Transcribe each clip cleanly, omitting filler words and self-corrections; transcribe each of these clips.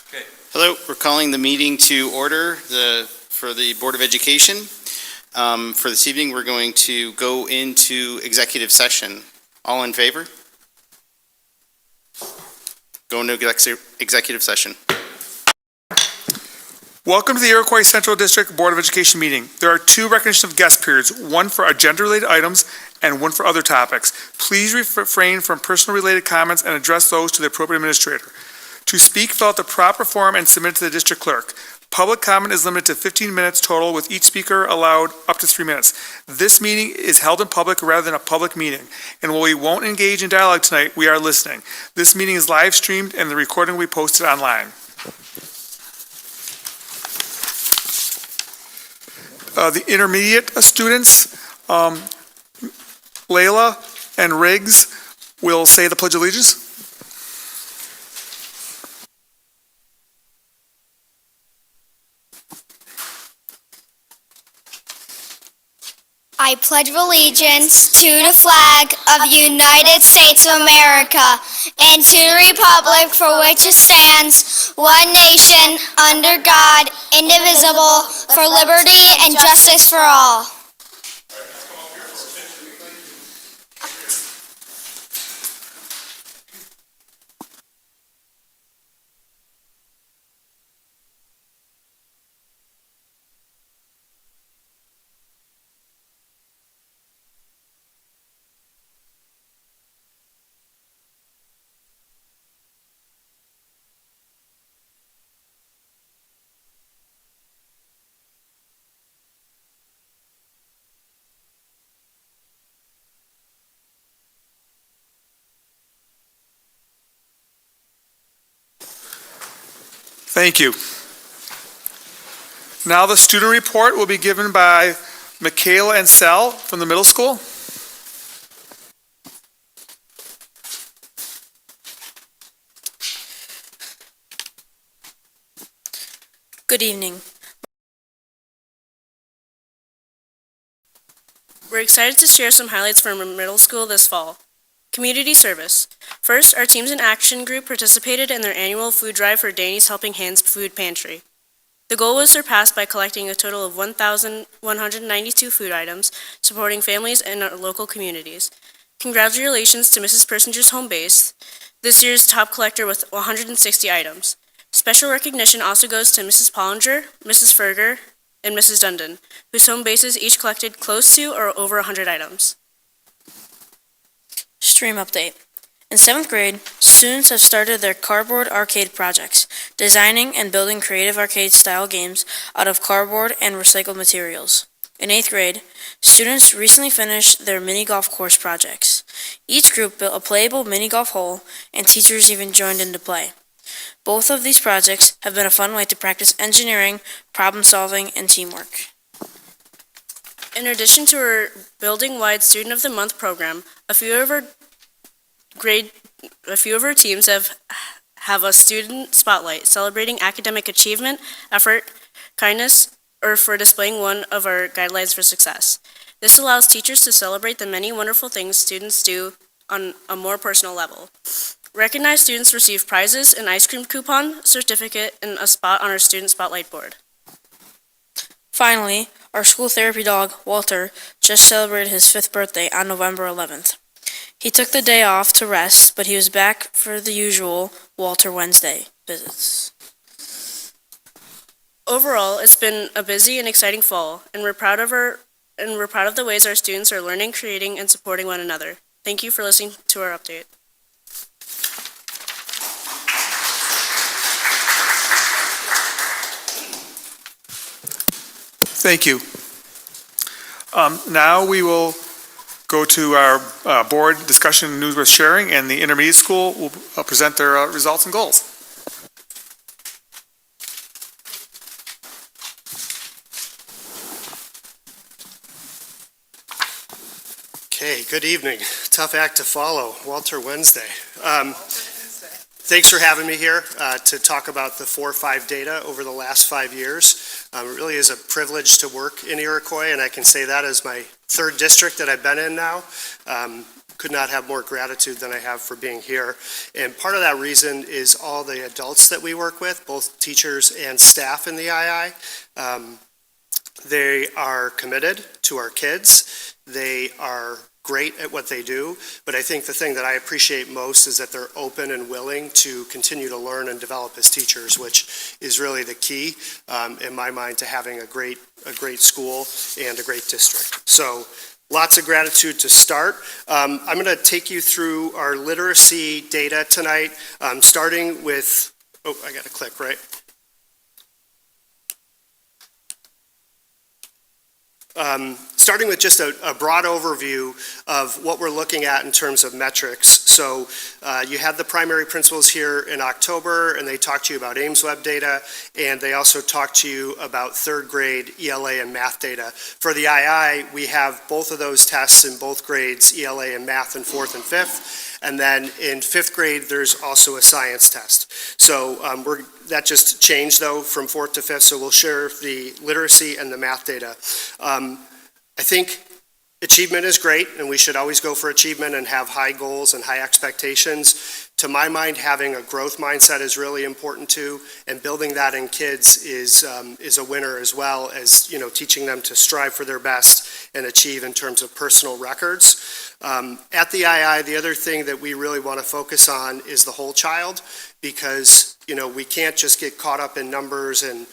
Okay. Hello, we're calling the meeting to order for the Board of Education. For this evening, we're going to go into executive session. All in favor? Go into executive session. Welcome to the Iroquois Central District Board of Education meeting. There are two recognition of guest periods, one for agenda-related items and one for other topics. Please refrain from personal related comments and address those to the appropriate administrator. To speak, fill out the proper form and submit it to the district clerk. Public comment is limited to 15 minutes total, with each speaker allowed up to 3 minutes. This meeting is held in public rather than a public meeting, and while we won't engage in dialogue tonight, we are listening. This meeting is live streamed and the recording will be posted online. The intermediate students, Layla and Riggs, will say the Pledge of Allegiance. I pledge allegiance to the flag of the United States of America and to the republic for which it stands, one nation, under God, indivisible, for liberty and justice for all. Thank you. Now the student report will be given by Michaela and Sal from the middle school. Good evening. We're excited to share some highlights from our middle school this fall. Community service. First, our Teams in Action group participated in their annual food drive for Danny's Helping Hands Food Pantry. The goal was surpassed by collecting a total of 1,192 food items, supporting families in our local communities. Congratulations to Mrs. Persinger's home base, this year's top collector with 160 items. Special recognition also goes to Mrs. Pollinger, Mrs. Ferger, and Mrs. Dundon, whose home bases each collected close to or over 100 items. Stream update. In 7th grade, students have started their cardboard arcade projects, designing and building creative arcade-style games out of cardboard and recycled materials. In 8th grade, students recently finished their mini golf course projects. Each group built a playable mini golf hole, and teachers even joined in to play. Both of these projects have been a fun way to practice engineering, problem-solving, and teamwork. In addition to our building-wide Student of the Month program, a few of our teams have a student spotlight celebrating academic achievement, effort, kindness, or for displaying one of our guidelines for success. This allows teachers to celebrate the many wonderful things students do on a more personal level. Recognized students receive prizes, an ice cream coupon, certificate, and a spot on our student spotlight board. Finally, our school therapy dog, Walter, just celebrated his 5th birthday on November 11th. He took the day off to rest, but he was back for the usual Walter Wednesday visits. Overall, it's been a busy and exciting fall, and we're proud of the ways our students are learning, creating, and supporting one another. Thank you for listening to our update. Thank you. Now we will go to our board discussion and news worth sharing, and the intermediate school will present their results and goals. Okay, good evening. Tough act to follow, Walter Wednesday. Thanks for having me here to talk about the 4-5 data over the last 5 years. It really is a privilege to work in Iroquois, and I can say that as my 3rd district that I've been in now. could not have more gratitude than I have for being here. And part of that reason is all the adults that we work with, both teachers and staff in the II. They are committed to our kids. They are great at what they do, but I think the thing that I appreciate most is that they're open and willing to continue to learn and develop as teachers, which is really the key, in my mind, to having a great school and a great district. So lots of gratitude to start. I'm going to take you through our literacy data tonight, starting with, I got to click, right? Starting with just a broad overview of what we're looking at in terms of metrics. So you had the primary principals here in October, and they talked to you about Ames Web data, and they also talked to you about third grade ELA and math data. For the II, we have both of those tests in both grades, ELA and math in fourth and fifth. And then in fifth grade, there's also a science test. So that just changed, though, from fourth to fifth, so we'll share the literacy and the math data. I think achievement is great, and we should always go for achievement and have high goals and high expectations. To my mind, having a growth mindset is really important too, and building that in kids is a winner, as well as, you know, teaching them to strive for their best and achieve in terms of personal records. At the II, the other thing that we really want to focus on is the whole child, because, you know, we can't just get caught up in numbers and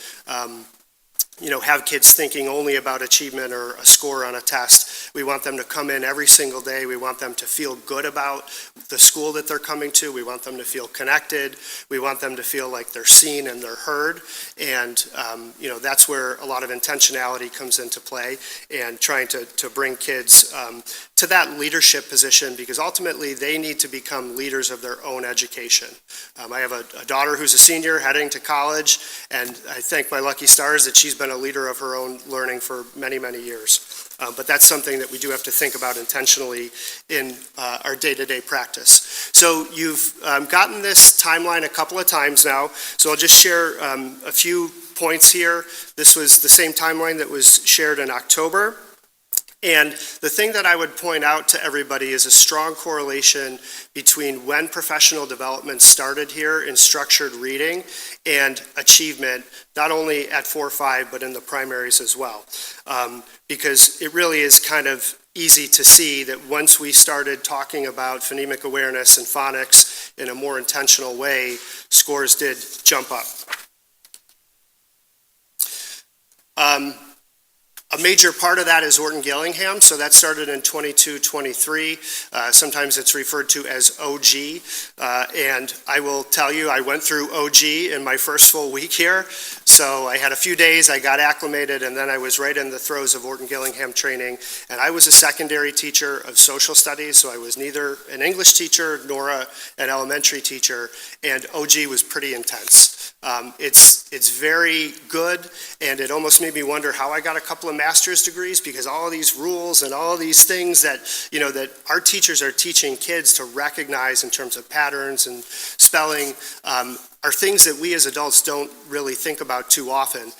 you know, have kids thinking only about achievement or a score on a test. We want them to come in every single day. We want them to feel good about the school that they're coming to. We want them to feel connected. We want them to feel like they're seen and they're heard. And, you know, that's where a lot of intentionality comes into play, and trying to bring kids to that leadership position, because ultimately they need to become leaders of their own education. I have a daughter who's a senior heading to college, and I thank my lucky stars that she's been a leader of her own learning for many, many years. But that's something that we do have to think about intentionally in our day-to-day practice. So you've gotten this timeline a couple of times now, so I'll just share a few points here. This was the same timeline that was shared in October. And the thing that I would point out to everybody is a strong correlation between when professional development started here in structured reading and achievement, not only at 4-5, but in the primaries as well. Because it really is kind of easy to see that once we started talking about phonemic awareness and phonics in a more intentional way, scores did jump up. A major part of that is Orton-Gillingham, so that started in 22-23. Sometimes it's referred to as OG, and I will tell you, I went through OG in my first full week here, so I had a few days, I got acclimated, and then I was right in the throes of Orton-Gillingham training, and I was a secondary teacher of social studies, so I was neither an English teacher nor an elementary teacher, and OG was pretty intense. It's very good, and it almost made me wonder how I got a couple of master's degrees, because all of these rules and all of these things that, you know, that our teachers are teaching kids to recognize in terms of patterns and spelling are things that we as adults don't really think about too often,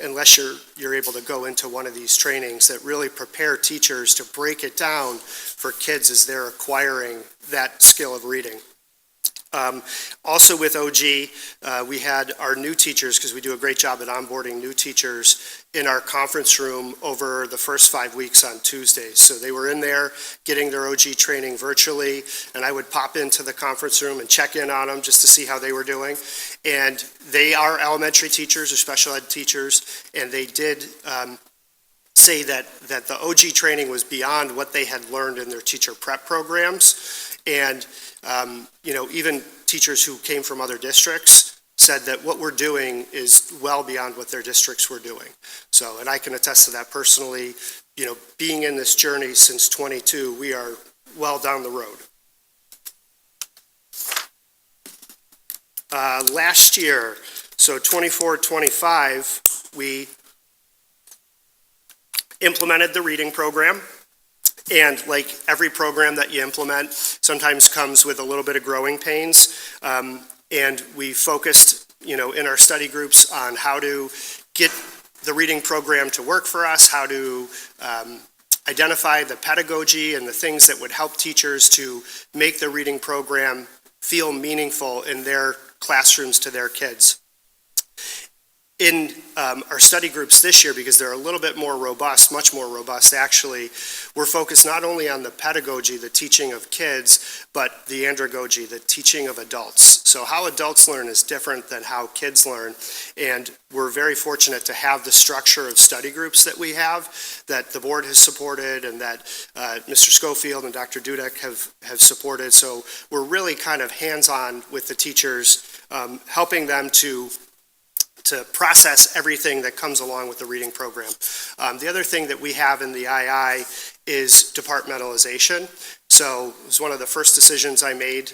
unless you're able to go into one of these trainings that really prepare teachers to break it down for kids as they're acquiring that skill of reading. Also with OG, we had our new teachers, because we do a great job at onboarding new teachers, in our conference room over the first 5 weeks on Tuesdays. So they were in there getting their OG training virtually, and I would pop into the conference room and check in on them just to see how they were doing. And they are elementary teachers or special ed teachers, and they did say that the OG training was beyond what they had learned in their teacher prep programs. And you know, even teachers who came from other districts said that what we're doing is well beyond what their districts were doing. So, and I can attest to that personally. You know, being in this journey since 22, we are well down the road. Last year, so 24-25, we implemented the reading program. And like every program that you implement, sometimes comes with a little bit of growing pains. And we focused, you know, in our study groups on how to get the reading program to work for us, how to identify the pedagogy and the things that would help teachers to make the reading program feel meaningful in their classrooms to their kids. In our study groups this year, because they're a little bit more robust, much more robust actually, we're focused not only on the pedagogy, the teaching of kids, but the andragogy, the teaching of adults. So how adults learn is different than how kids learn, and we're very fortunate to have the structure of study groups that we have, that the board has supported and that Mr. Schofield and Dr. Dudek have supported. So we're really kind of hands-on with the teachers, helping them to process everything that comes along with the reading program. The other thing that we have in the II is departmentalization. So it was one of the first decisions I made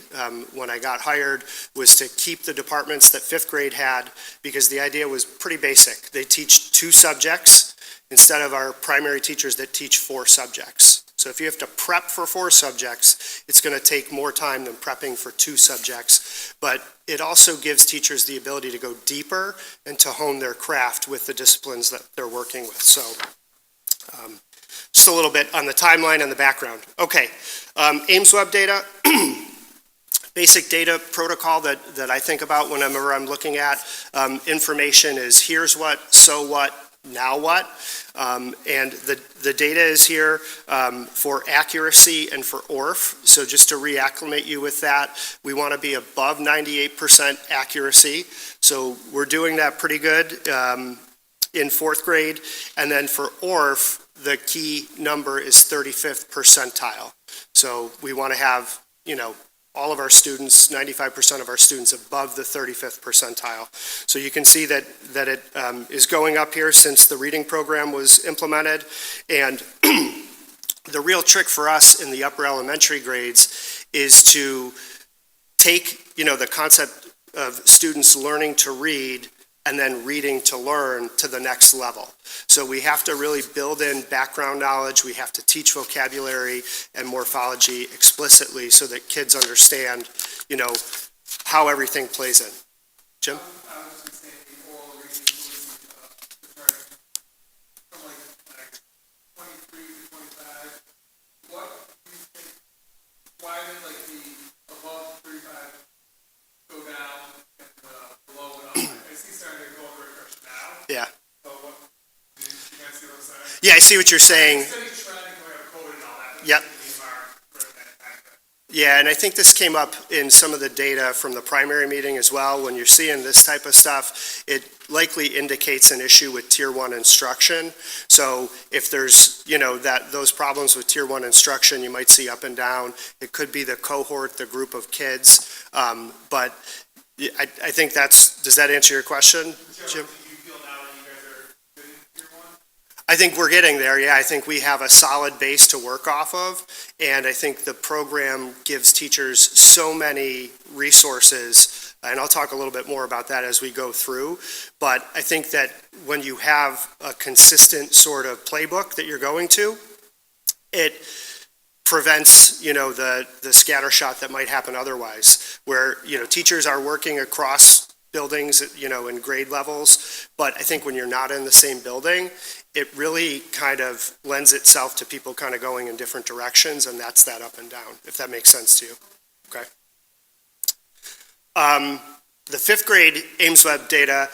when I got hired, was to keep the departments that fifth grade had, because the idea was pretty basic. They teach 2 subjects instead of our primary teachers that teach 4 subjects. So if you have to prep for 4 subjects, it's going to take more time than prepping for 2 subjects. But it also gives teachers the ability to go deeper and to hone their craft with the disciplines that they're working with. So just a little bit on the timeline and the background. Okay, Ames Web data. Basic data protocol that I think about whenever I'm looking at information is here's what, so what, now what? And the data is here for accuracy and for ORF. So just to reacclimate you with that, we want to be above 98% accuracy. So we're doing that pretty good in 4th grade. And then for ORF, the key number is 35th percentile. So we want to have, all of our students, 95% of our students above the 35th percentile. So you can see that it is going up here since the reading program was implemented. And the real trick for us in the upper elementary grades is to take, the concept of students learning to read and then reading to learn to the next level. So we have to really build in background knowledge. We have to teach vocabulary and morphology explicitly so that kids understand, how everything plays in. Jim? I was just saying the oral reading from like 23 to 25. What do you think, why did like the above 35 go down and below went up? I see starting to go over refresh now. Yeah. So what, do you guys see what I'm saying? Yeah, I see what you're saying. Steady trending going up COVID and all that. Yep. For that factor. Yeah, and I think this came up in some of the data from the primary meeting as well. When you're seeing this type of stuff, it likely indicates an issue with Tier 1 instruction. So if there's, those problems with Tier 1 instruction, you might see up and down. It could be the cohort, the group of kids. But I think does that answer your question, Jim? I think we're getting there, yeah. I think we have a solid base to work off of, and I think the program gives teachers so many resources, and I'll talk a little bit more about that as we go through, but I think that when you have a consistent sort of playbook that you're going to, it prevents, the scattershot that might happen otherwise, where, teachers are working across buildings, in grade levels, but I think when you're not in the same building, it really kind of lends itself to people kind of going in different directions, and that's that up and down, if that makes sense to you. Okay. The 5th grade Ames Web data,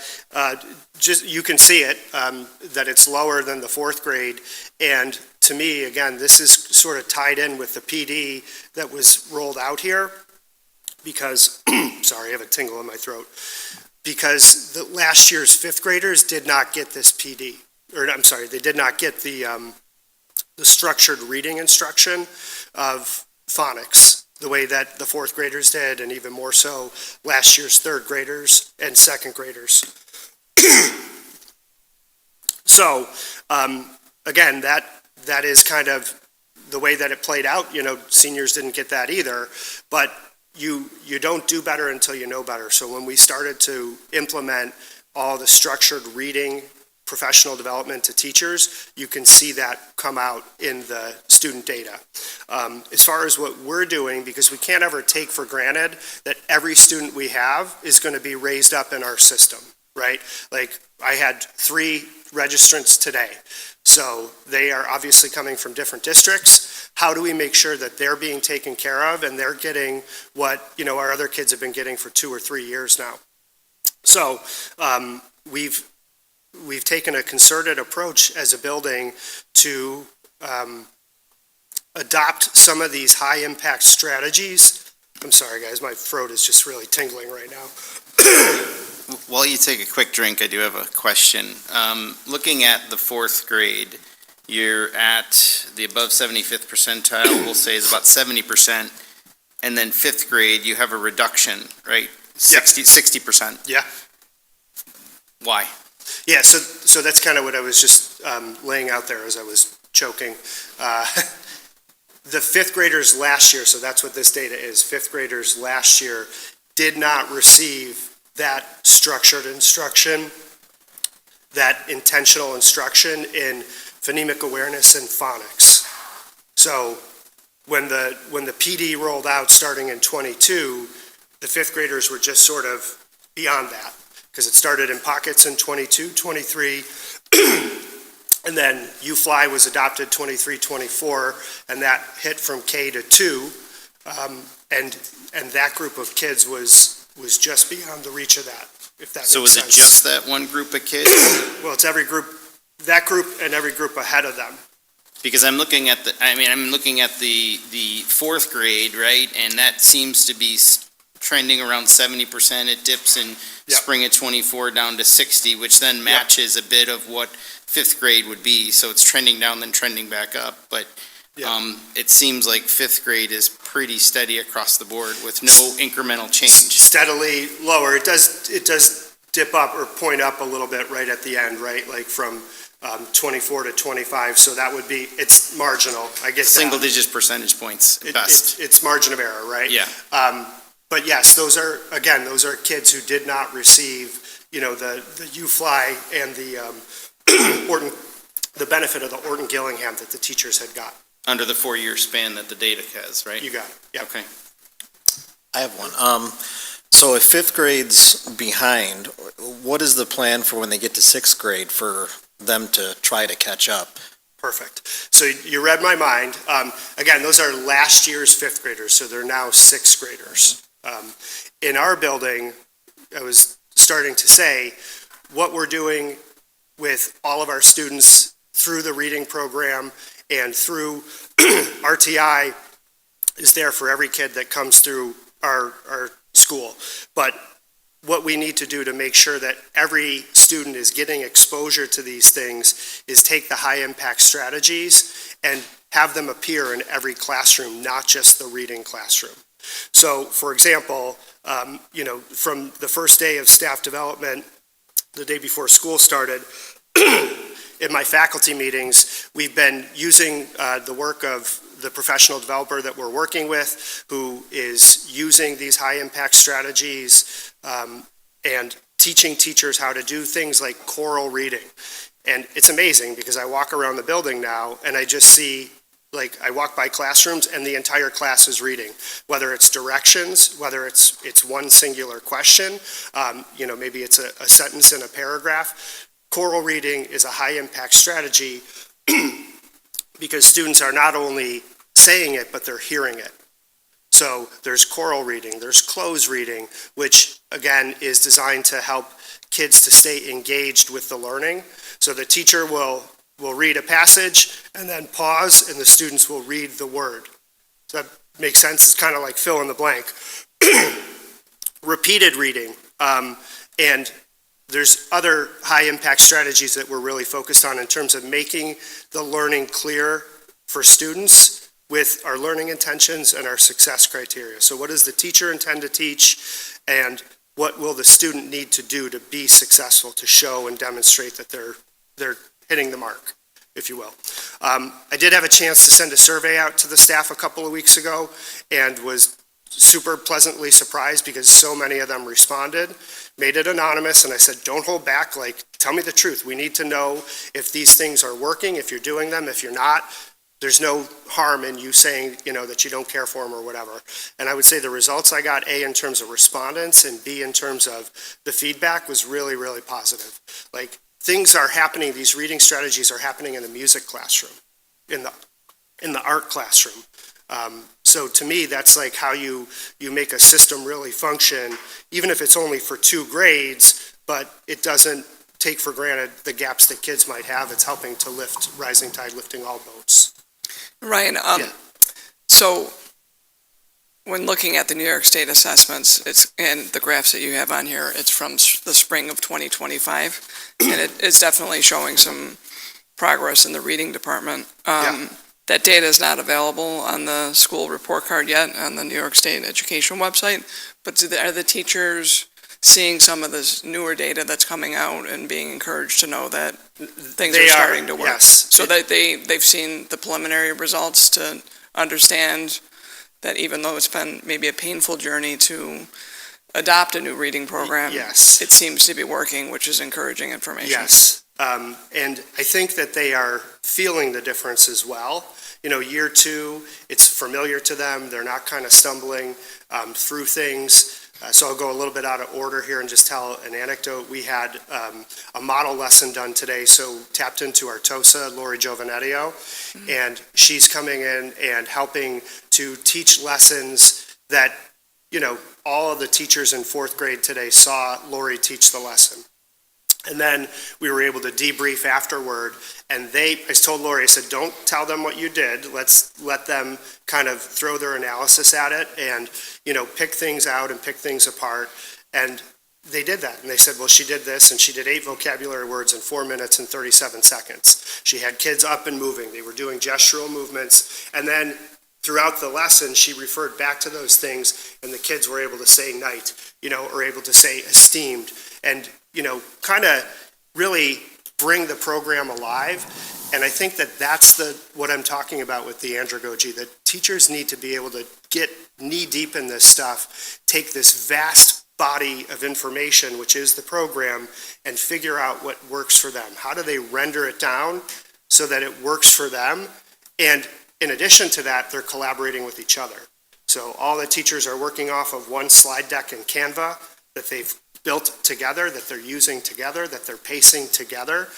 you can see it, that it's lower than the 4th grade, and to me, again, this is sort of tied in with the PD that was rolled out here, because, sorry, I have a tingle in my throat, because the last year's 5th graders did not get this PD. They did not get the structured reading instruction of phonics the way that the 4th graders did, and even more so last year's 3rd graders and 2nd graders. So, again, that is kind of the way that it played out. Seniors didn't get that either, but you don't do better until you know better. So when we started to implement all the structured reading professional development to teachers, you can see that come out in the student data. As far as what we're doing, because we can't ever take for granted that every student we have is going to be raised up in our system, right? Like, I had 3 registrants today. So they are obviously coming from different districts. How do we make sure that they're being taken care of and they're getting what, our other kids have been getting for 2 or 3 years now? So we've taken a concerted approach as a building to adopt some of these high-impact strategies. I'm sorry, guys, my throat is just really tingling right now. While you take a quick drink, I do have a question. Looking at the 4th grade, you're at the above 75th percentile, we'll say is about 70%, and then 5th grade, you have a reduction, right? 60%. Yeah. Why? Yeah, so that's kind of what I was just laying out there as I was choking. The 5th graders last year, so that's what this data is, 5th graders last year did not receive that structured instruction, that intentional instruction in phonemic awareness and phonics. So when the PD rolled out starting in '22, the 5th graders were just sort of beyond that, because it started in pockets in '22, '23, and then U-Fly was adopted '23, '24, and that hit from K to 2, and that group of kids was just beyond the reach of that, if that makes sense. So was it just that one group of kids? Well, it's every group, that group and every group ahead of them. Because I'm looking at the 4th grade, right? And that seems to be trending around 70%. It dips in spring of '24 down to 60, which then matches a bit of what 5th grade would be. So it's trending down, then trending back up. But it seems like 5th grade is pretty steady across the board with no incremental change. Steadily lower. It does dip up or point up a little bit right at the end, right? Like from 24 to 25. So that would be, it's marginal. I guess Single digit percentage points at best. It's margin of error, right? Yeah. But yes, those are kids who did not receive, the U-Fly and the the benefit of the Orton-Gillingham that the teachers had got. Under the 4-year span that the data has, right? You got it, yeah. Okay. I have one. So if 5th grade's behind, what is the plan for when they get to 6th grade for them to try to catch up? Perfect. So you read my mind. Again, those are last year's 5th graders, so they're now 6th graders. In our building, I was starting to say, what we're doing with all of our students through the reading program and through RTI is there for every kid that comes through our school. But what we need to do to make sure that every student is getting exposure to these things is take the high impact strategies and have them appear in every classroom, not just the reading classroom. So, for example, from the first day of staff development, the day before school started, in my faculty meetings, we've been using the work of the professional developer that we're working with, who is using these high-impact strategies and teaching teachers how to do things like choral reading. And it's amazing because I walk around the building now and I just see, I walk by classrooms and the entire class is reading, whether it's directions, whether it's one singular question, maybe it's a sentence in a paragraph. Choral reading is a high-impact strategy because students are not only saying it, but they're hearing it. So there's choral reading, there's close reading, which again is designed to help kids to stay engaged with the learning. So the teacher will read a passage and then pause, and the students will read the word. Does that make sense? It's kind of like fill in the blank. Repeated reading, and there's other high-impact strategies that we're really focused on in terms of making the learning clear for students with our learning intentions and our success criteria. So what does the teacher intend to teach, and what will the student need to do to be successful, to show and demonstrate that they're hitting the mark, if you will. I did have a chance to send a survey out to the staff a couple of weeks ago and was super pleasantly surprised because so many of them responded, made it anonymous, and I said, don't hold back, tell me the truth. We need to know if these things are working, if you're doing them, if you're not. there's no harm in you saying, that you don't care for them or whatever. And I would say the results I got, A, in terms of respondents, and B, in terms of the feedback, was really, really positive. Like, things are happening, these reading strategies are happening in the music classroom, in the art classroom. So to me, that's like how you make a system really function, even if it's only for 2 grades, but it doesn't take for granted the gaps that kids might have. It's helping to lift, rising tide lifting all boats. Ryan, Yeah. so when looking at the New York State assessments, and the graphs that you have on here, it's from the spring of 2025, and it's definitely showing some progress in the reading department. Yeah. That data is not available on the school report card yet on the New York State Education website, but are the teachers seeing some of this newer data that's coming out and being encouraged to know that things are starting to work? Yes. So that they've seen the preliminary results to understand that even though it's been maybe a painful journey to adopt a new reading program, Yes. it seems to be working, which is encouraging information. Yes. And I think that they are feeling the difference as well. Year 2, it's familiar to them. They're not kind of stumbling through things. So I'll go a little bit out of order here and just tell an anecdote. We had a model lesson done today, so tapped into our TOSA, Lori Giovanetio, and she's coming in and helping to teach lessons that, all of the teachers in 4th grade today saw Lori teach the lesson. And then we were able to debrief afterward, and I told Lori, I said, don't tell them what you did. Let's let them kind of throw their analysis at it and, pick things out and pick things apart. And they did that. And they said, well, she did this, and she did 8 vocabulary words in 4 minutes and 37 seconds. She had kids up and moving. They were doing gestural movements. And then throughout the lesson, she referred back to those things, and the kids were able to say night, or able to say esteemed. And kind of really bring the program alive. And I think that that's what I'm talking about with the andragogy, that teachers need to be able to get knee deep in this stuff, take this vast body of information, which is the program, and figure out what works for them. How do they render it down so that it works for them? And in addition to that, they're collaborating with each other. So all the teachers are working off of one slide deck in Canva that they've built together, that they're using together, that they're pacing together.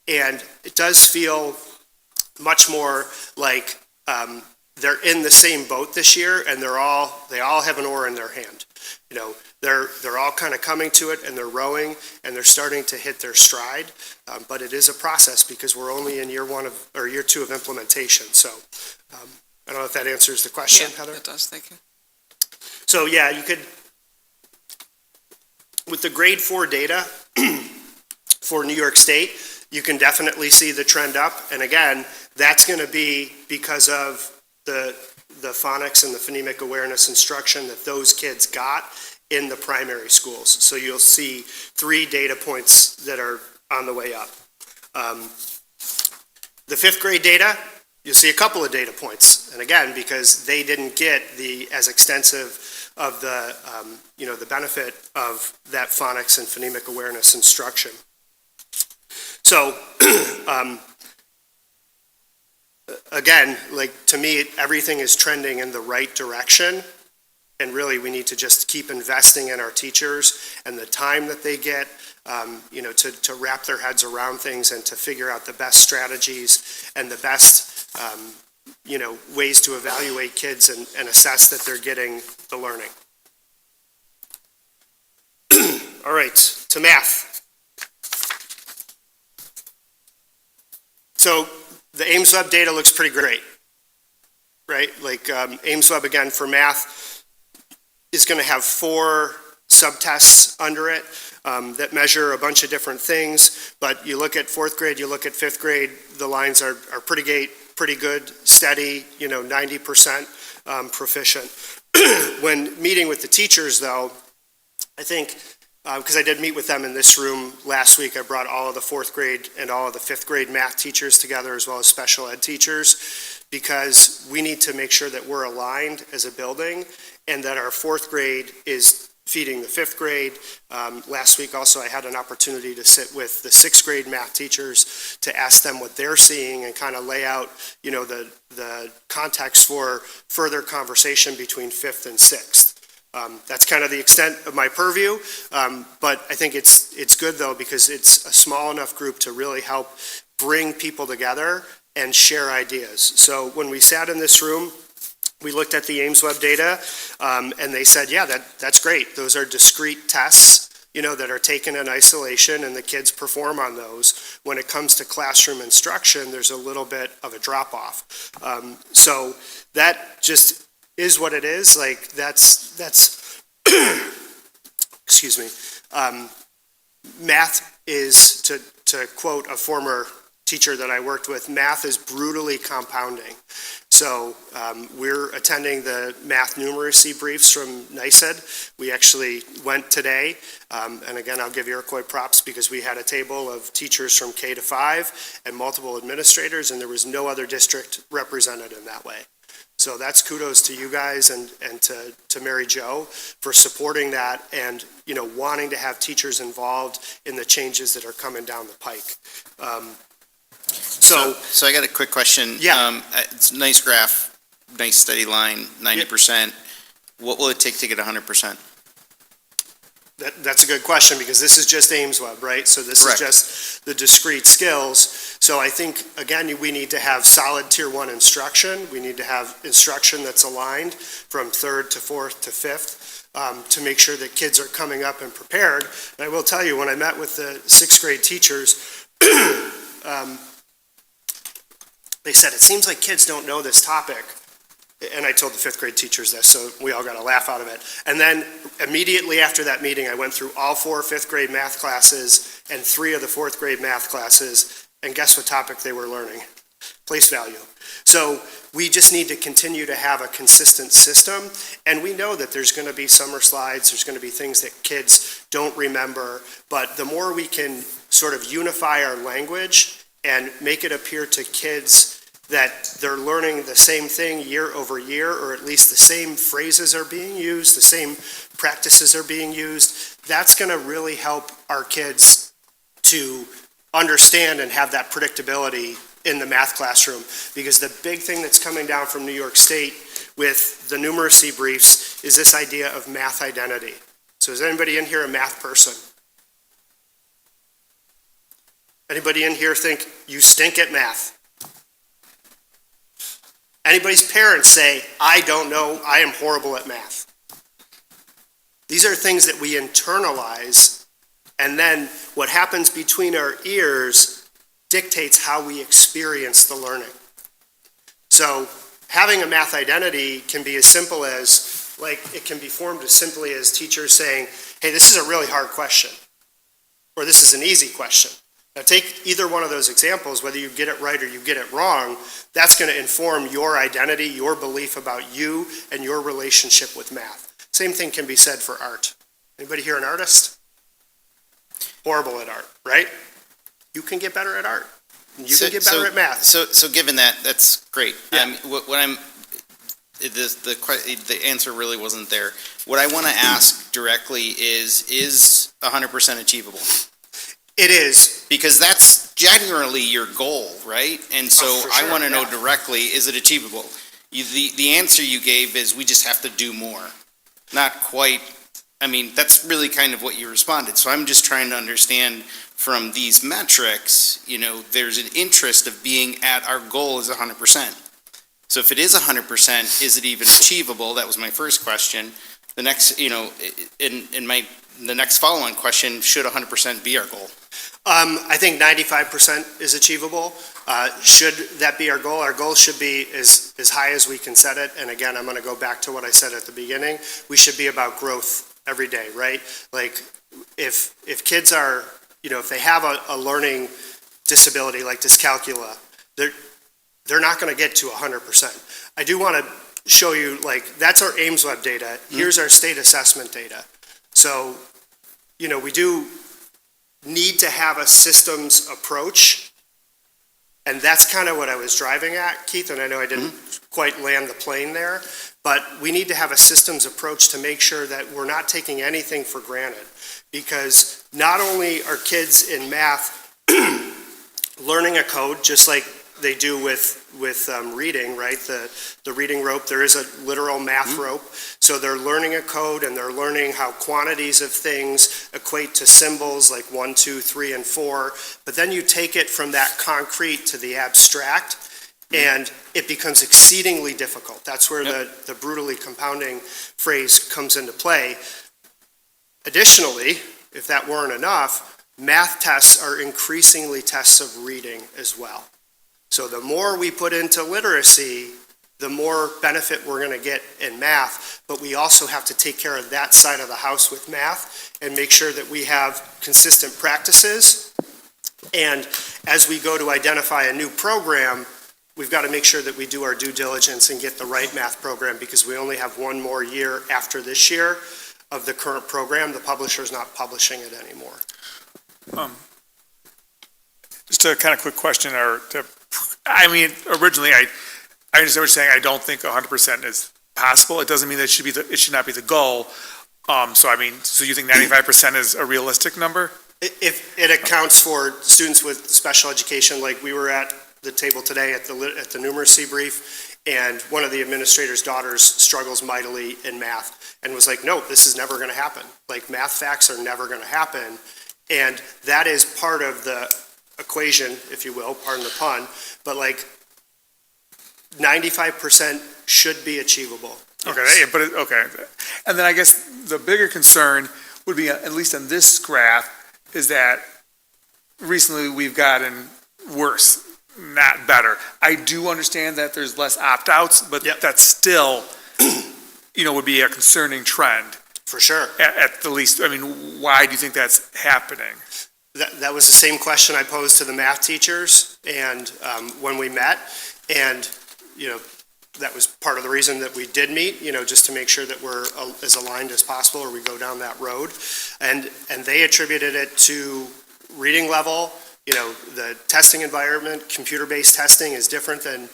And it does feel much more like they're in the same boat this year, and they all have an oar in their hand. They're all kind of coming to it, and they're rowing, and they're starting to hit their stride. But it is a process because we're only in year 2 of implementation. So I don't know if that answers the question, Yeah, Heather. it does. Thank you. So yeah, you could, with the grade 4 data for New York State, you can definitely see the trend up. And again, that's going to be because of the phonics and the phonemic awareness instruction that those kids got in the primary schools. So you'll see 3 data points that are on the way up. The 5th grade data, you'll see a couple of data points. And again, because they didn't get as extensive of the benefit of that phonics and phonemic awareness instruction. So, again, to me, everything is trending in the right direction. And really, we need to just keep investing in our teachers and the time that they get, to wrap their heads around things and to figure out the best strategies and the best ways to evaluate kids and assess that they're getting the learning. All right, to math. So the AIMSWeb data looks pretty great, right? AIMSWeb, again, for math is going to have 4 subtests under it that measure a bunch of different things. But you look at 4th grade, you look at 5th grade, the lines are pretty good, steady, 90% proficient. When meeting with the teachers, though, I think, because I did meet with them in this room last week, I brought all of the 4th grade and all of the 5th grade math teachers together, as well as special ed teachers, because we need to make sure that we're aligned as a building and that our 4th grade is feeding the fifth grade. Last week also, I had an opportunity to sit with the sixth grade math teachers to ask them what they're seeing and kind of lay out, the context for further conversation between fifth and sixth. That's kind of the extent of my purview, but I think it's good though, because it's a small enough group to really help bring people together and share ideas. So when we sat in this room, we looked at the Ames Web data, and they said, yeah, that's great. Those are discrete tests, that are taken in isolation, and the kids perform on those. When it comes to classroom instruction, there's a little bit of a drop-off. So that just is what it is. Like, that's excuse me. Math is, to quote a former teacher that I worked with, math is brutally compounding. So we're attending the math numeracy briefs from NYSED. We actually went today, and again, I'll give Iroquois props because we had a table of teachers from K to 5 and multiple administrators, and there was no other district represented in that way. So that's kudos to you guys and to Mary Jo for supporting that and, wanting to have teachers involved in the changes that are coming down the pike. So I got a quick question. Yeah. It's a nice graph, nice steady line, 90%. What will it take to get 100%? That's a good question, because this is just Ames Web, right? So this Correct. is just the discrete skills. So I think, again, we need to have solid tier 1 instruction. We need to have instruction that's aligned from third to fourth to fifth to make sure that kids are coming up and prepared. And I will tell you, when I met with the sixth grade teachers, they said, it seems like kids don't know this topic. And I told the fifth grade teachers this, so we all got a laugh out of it. And then immediately after that meeting, I went through all 4 fifth grade math classes and 3 of the fourth grade math classes, and guess what topic they were learning? Place value. So we just need to continue to have a consistent system, and we know that there's going to be summer slides, there's going to be things that kids don't remember, but the more we can sort of unify our language and make it appear to kids that they're learning the same thing year over year, or at least the same phrases are being used, the same practices are being used, that's going to really help our kids to understand and have that predictability in the math classroom. Because the big thing that's coming down from New York State with the numeracy briefs is this idea of math identity. So is anybody in here a math person? Anybody in here think you stink at math? Anybody's parents say, I don't know, I am horrible at math. These are things that we internalize, and then what happens between our ears dictates how we experience the learning. So having a math identity can be as simple as, it can be formed as simply as teachers saying, hey, this is a really hard question, or this is an easy question. Now take either one of those examples, whether you get it right or you get it wrong, that's going to inform your identity, your belief about you, and your relationship with math. Same thing can be said for art. Anybody here an artist? Horrible at art, right? You can get better at art. You can get better at math. So given that, that's great. Yeah. The answer really wasn't there. What I want to ask directly is 100% achievable? It is. Because that's generally your goal, right? And so For sure, I want to know yeah. directly, is it achievable? The answer you gave is we just have to do more. Not quite, that's really kind of what you responded. So I'm just trying to understand from these metrics, there's an interest of being at our goal is 100%. So if it is 100%, is it even achievable? That was my first question. The next, the next follow-on question, should 100% be our goal? I think 95% is achievable. Should that be our goal? Our goal should be as high as we can set it. And again, I'm going to go back to what I said at the beginning. We should be about growth every day, right? Like if kids are, if they have a learning disability like dyscalculia, they're not going to get to 100%. I do want to show you, that's our Ames Web data. Here's our state assessment data. So, we do need to have a systems approach And that's kind of what I was driving at, Keith, and I know I didn't quite land the plane there, but we need to have a systems approach to make sure that we're not taking anything for granted. Because not only are kids in math learning a code, just like they do with reading, right? The reading rope, there is a literal math rope. So they're learning a code and they're learning how quantities of things equate to symbols like 1, 2, 3, and 4. But then you take it from that concrete to the abstract, and it becomes exceedingly difficult. That's where the brutally compounding phrase comes into play. Additionally, if that weren't enough, math tests are increasingly tests of reading as well. So the more we put into literacy, the more benefit we're going to get in math, but we also have to take care of that side of the house with math and make sure that we have consistent practices. And as we go to identify a new program, we've got to make sure that we do our due diligence and get the right math program, because we only have one more year after this year of the current program. The publisher's not publishing it anymore. Just a kind of quick question, originally, I understand what you're saying. I don't think 100% is possible. It doesn't mean that it should not be the goal. So you think 95% is a realistic number? If it accounts for students with special education, like we were at the table today at the numeracy brief, and one of the administrator's daughters struggles mightily in math and was like, no, this is never going to happen. Like, math facts are never going to happen. And that is part of the equation, if you will, pardon the pun, but like 95% should be achievable. Okay, okay. And then I guess the bigger concern would be, at least on this graph, is that recently we've gotten worse, not better. I do understand that there's less opt-outs, but that's still, would be a concerning trend. For sure. At the least, why do you think that's happening? That was the same question I posed to the math teachers, and when we met, and that was part of the reason that we did meet, just to make sure that we're as aligned as possible, or we go down that road. And they attributed it to reading level. The testing environment, computer-based testing is different than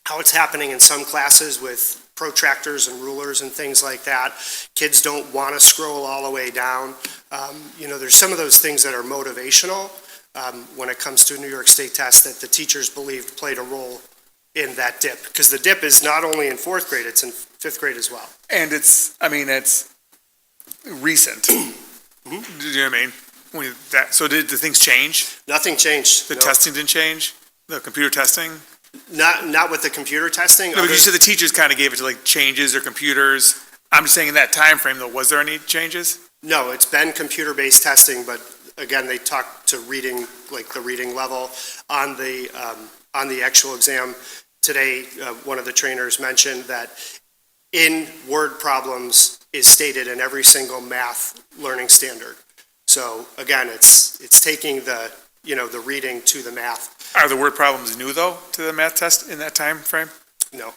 how it's happening in some classes with protractors and rulers and things like that. Kids don't want to scroll all the way down. There's some of those things that are motivational when it comes to a New York State test that the teachers believed played a role in that dip. Because the dip is not only in fourth grade, it's in fifth grade as well. And it's recent. Do you know what I mean? So did the things change? Nothing changed. The testing didn't change? The computer testing? Not with the computer testing. No, but you said the teachers kind of gave it to changes or computers. I'm just saying in that time frame, though, was there any changes? No, it's been computer-based testing, but again, they talked to reading, like the reading level on the actual exam today. One of the trainers mentioned that in word problems is stated in every single math learning standard. So again, it's taking the reading to the math. Are the word problems new, though, to the math test in that time frame? No.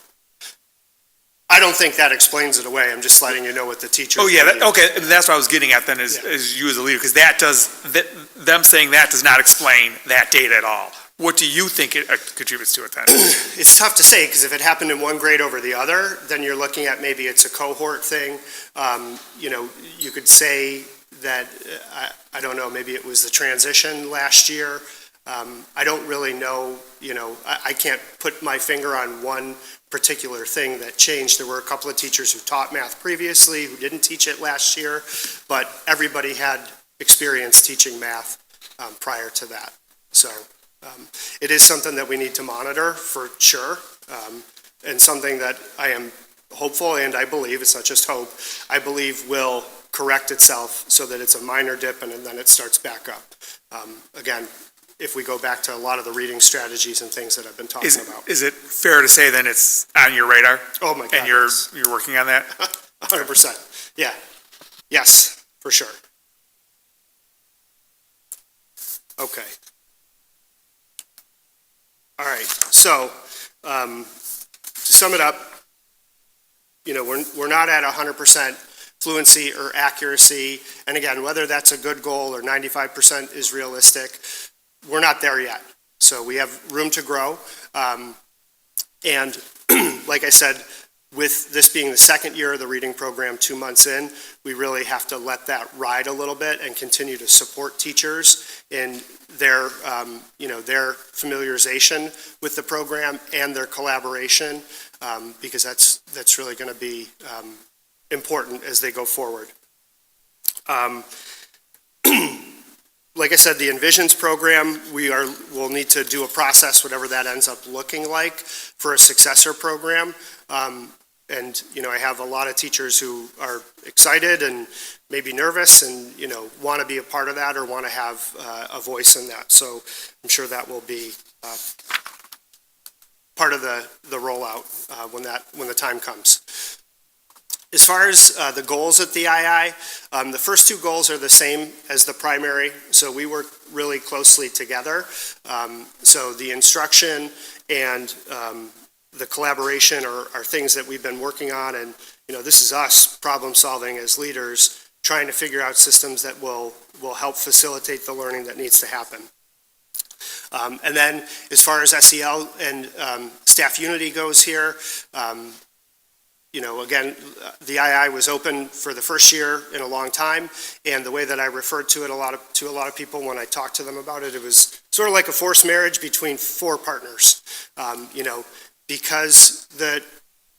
I don't think that explains it away. I'm just letting you know what the teachers. Oh, yeah, okay, and that's what I was getting at then, is you as a leader, because them saying that does not explain that data at all. What do you think it contributes to it then? It's tough to say, because if it happened in one grade over the other, then you're looking at maybe it's a cohort thing. You could say that, I don't know, maybe it was the transition last year. I don't really know, I can't put my finger on one particular thing that changed. There were a couple of teachers who taught math previously who didn't teach it last year, but everybody had experience teaching math prior to that. So it is something that we need to monitor for sure, and something that I am hopeful, and I believe, it's not just hope, I believe will correct itself so that it's a minor dip and then it starts back up. Again, if we go back to a lot of the reading strategies and things that I've been talking about. Is it fair to say then it's on your radar? Oh my God. And you're working on that? 100%. Yeah. Yes, for sure. Okay. All right. So to sum it up, we're not at 100% fluency or accuracy. And again, whether that's a good goal or 95% is realistic, we're not there yet. So we have room to grow. And like I said, with this being the second year of the reading program, 2 months in, we really have to let that ride a little bit and continue to support teachers in their, their familiarization with the program and their collaboration, because that's really going to be important as they go forward. Like I said, the Envisions program, we'll need to do a process, whatever that ends up looking like, for a successor program. And, I have a lot of teachers who are excited and maybe nervous and, want to be a part of that or want to have a voice in that. So I'm sure that will be part of the rollout when the time comes. As far as the goals at the II, the first 2 goals are the same as the primary, so we work really closely together. So the instruction and the collaboration are things that we've been working on, and this is us problem solving as leaders, trying to figure out systems that will help facilitate the learning that needs to happen. And then as far as SEL and staff unity goes here, again, the II was open for the first year in a long time, and the way that I referred to it to a lot of people when I talked to them about it, it was sort of like a forced marriage between 4 partners. Because the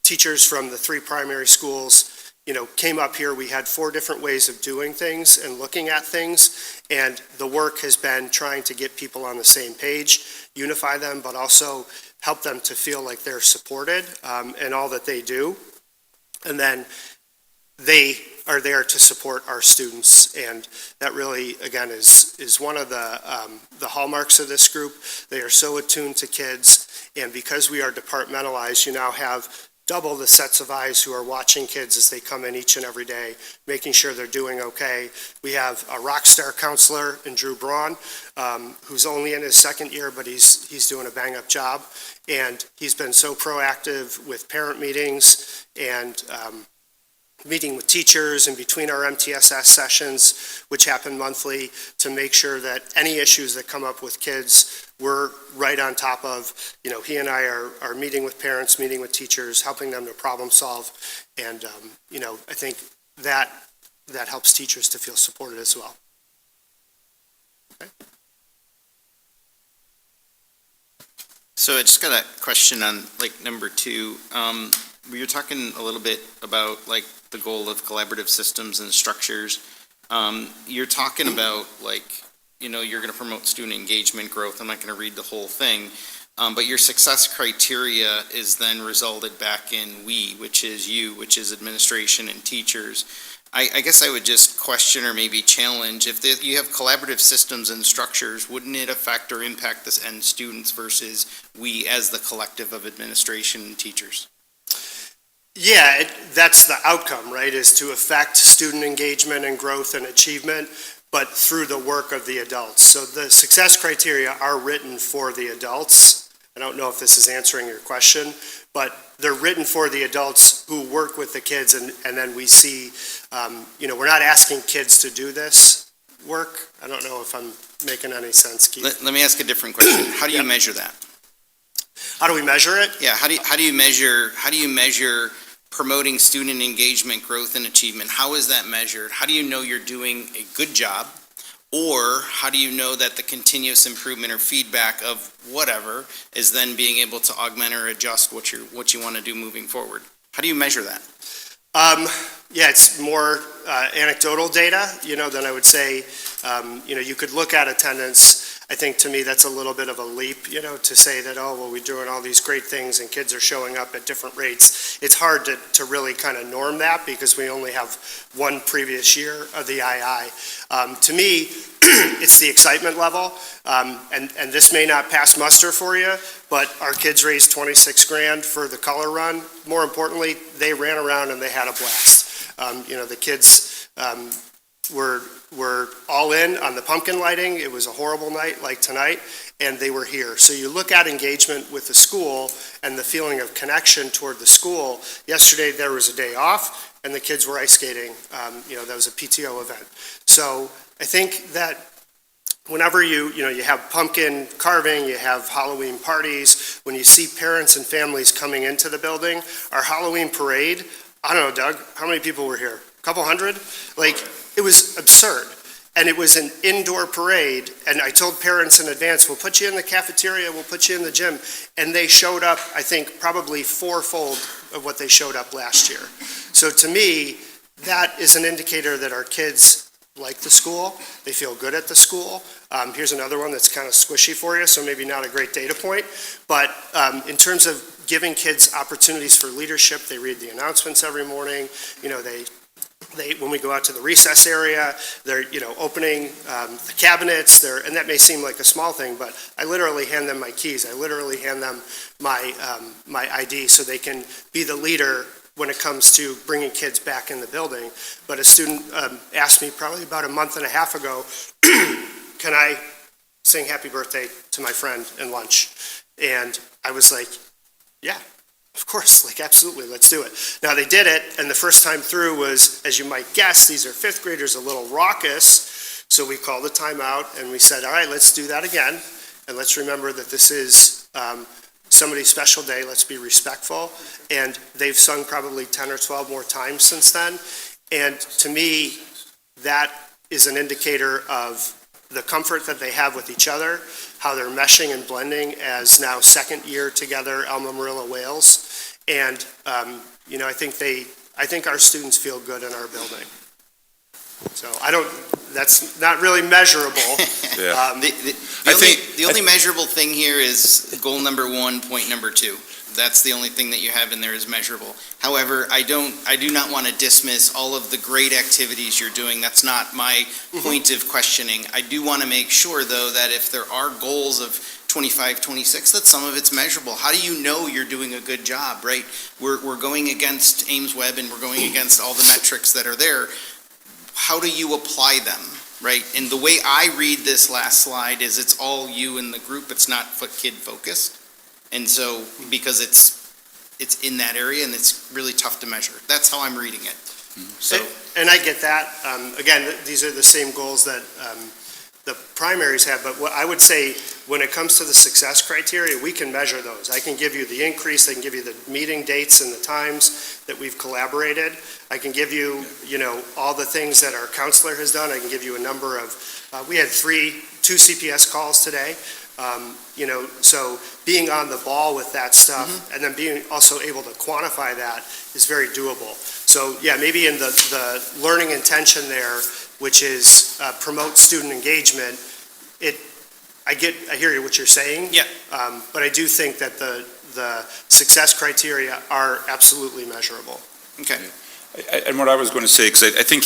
teachers from the 3 primary schools, came up here, we had 4 different ways of doing things and looking at things, and the work has been trying to get people on the same page, unify them, but also help them to feel like they're supported in all that they do. And then they are there to support our students, and that really, again, is one of the hallmarks of this group. They are so attuned to kids, and because we are departmentalized, you now have double the sets of eyes who are watching kids as they come in each and every day, making sure they're doing okay. We have a rock star counselor in Drew Braun, who's only in his 2nd year, but he's doing a bang-up job, and he's been so proactive with parent meetings and meeting with teachers in between our MTSS sessions, which happen monthly, to make sure that any issues that come up with kids, we're right on top of. He and I are meeting with parents, meeting with teachers, helping them to problem solve. And, I think that helps teachers to feel supported as well. Okay. So I just got a question on number 2. We were talking a little bit about the goal of collaborative systems and structures. You're talking about you're going to promote student engagement growth. I'm not going to read the whole thing, but your success criteria is then resulted back in we, which is you, which is administration and teachers. I guess I would just question or maybe challenge if you have collaborative systems and structures, wouldn't it affect or impact the end students versus we as the collective of administration and teachers? Yeah, that's the outcome, right, is to affect student engagement and growth and achievement, but through the work of the adults. So the success criteria are written for the adults. I don't know if this is answering your question, but they're written for the adults who work with the kids, and then we see, we're not asking kids to do this work. I don't know if I'm making any sense, Keith. Let me ask a different question. How do you measure that? How do we measure it? Yeah, how do you measure promoting student engagement, growth, and achievement? How is that measured? How do you know you're doing a good job? Or how do you know that the continuous improvement or feedback of whatever is then being able to augment or adjust what you want to do moving forward? How do you measure that? Yeah, it's more anecdotal data, than I would say. You could look at attendance. I think to me that's a little bit of a leap, to say that, we're doing all these great things and kids are showing up at different rates. It's hard to really kind of norm that because we only have one previous year of the II. To me, it's the excitement level, and this may not pass muster for you, but our kids raised $26,000 for the color run. More importantly, they ran around and they had a blast. The kids were all in on the pumpkin lighting. It was a horrible night like tonight, and they were here. So you look at engagement with the school and the feeling of connection toward the school. Yesterday there was a day off and the kids were ice skating. That was a PTO event. So I think that whenever you have pumpkin carving, you have Halloween parties, when you see parents and families coming into the building, our Halloween parade, I don't know, Doug, how many people were here? A couple hundred? Like, it was absurd. And it was an indoor parade, and I told parents in advance, we'll put you in the cafeteria, we'll put you in the gym. And they showed up, I think, probably fourfold of what they showed up last year. So to me, that is an indicator that our kids like the school, they feel good at the school. Here's another one that's kind of squishy for you, so maybe not a great data point. But in terms of giving kids opportunities for leadership, they read the announcements every morning, when we go out to the recess area, they're, opening the cabinets, and that may seem like a small thing, but I literally hand them my keys. I literally hand them my ID so they can be the leader when it comes to bringing kids back in the building. But a student asked me probably about a month and a half ago, can I sing happy birthday to my friend in lunch? And I was like, yeah. Of course, absolutely, let's do it. Now, they did it, and the first time through was, as you might guess, these are fifth graders, a little raucous, so we called a timeout, and we said, all right, let's do that again, and let's remember that this is somebody's special day, let's be respectful, and they've sung probably 10 or 12 more times since then, and to me, that is an indicator of the comfort that they have with each other, how they're meshing and blending as now second year together, Alma Marilla Wales. And, I think our students feel good in our building. So that's not really measurable. Yeah. The only measurable thing here is goal number 1, point number 2. That's the only thing that you have in there is measurable. However, I do not want to dismiss all of the great activities you're doing. That's not my point of questioning. I do want to make sure, though, that if there are goals of 25, 26, that some of it's measurable. How do you know you're doing a good job, right? We're going against Ames Webb and we're going against all the metrics that are there. How do you apply them, right? And the way I read this last slide is it's all you in the group. It's not kid focused. And so, because it's in that area and it's really tough to measure. That's how I'm reading it. So, and I get that. Again, these are the same goals that the primaries have, but what I would say when it comes to the success criteria, we can measure those. I can give you the increase, I can give you the meeting dates and the times that we've collaborated. I can give you, all the things that our counselor has done. I can give you a number of, we had 2 CPS calls today. So being on the ball with that stuff and then being also able to quantify that is very doable. So yeah, maybe in the learning intention there, which is promote student engagement, I hear what you're saying. Yeah. But I do think that the success criteria are absolutely measurable. Okay. And what I was going to say, because I think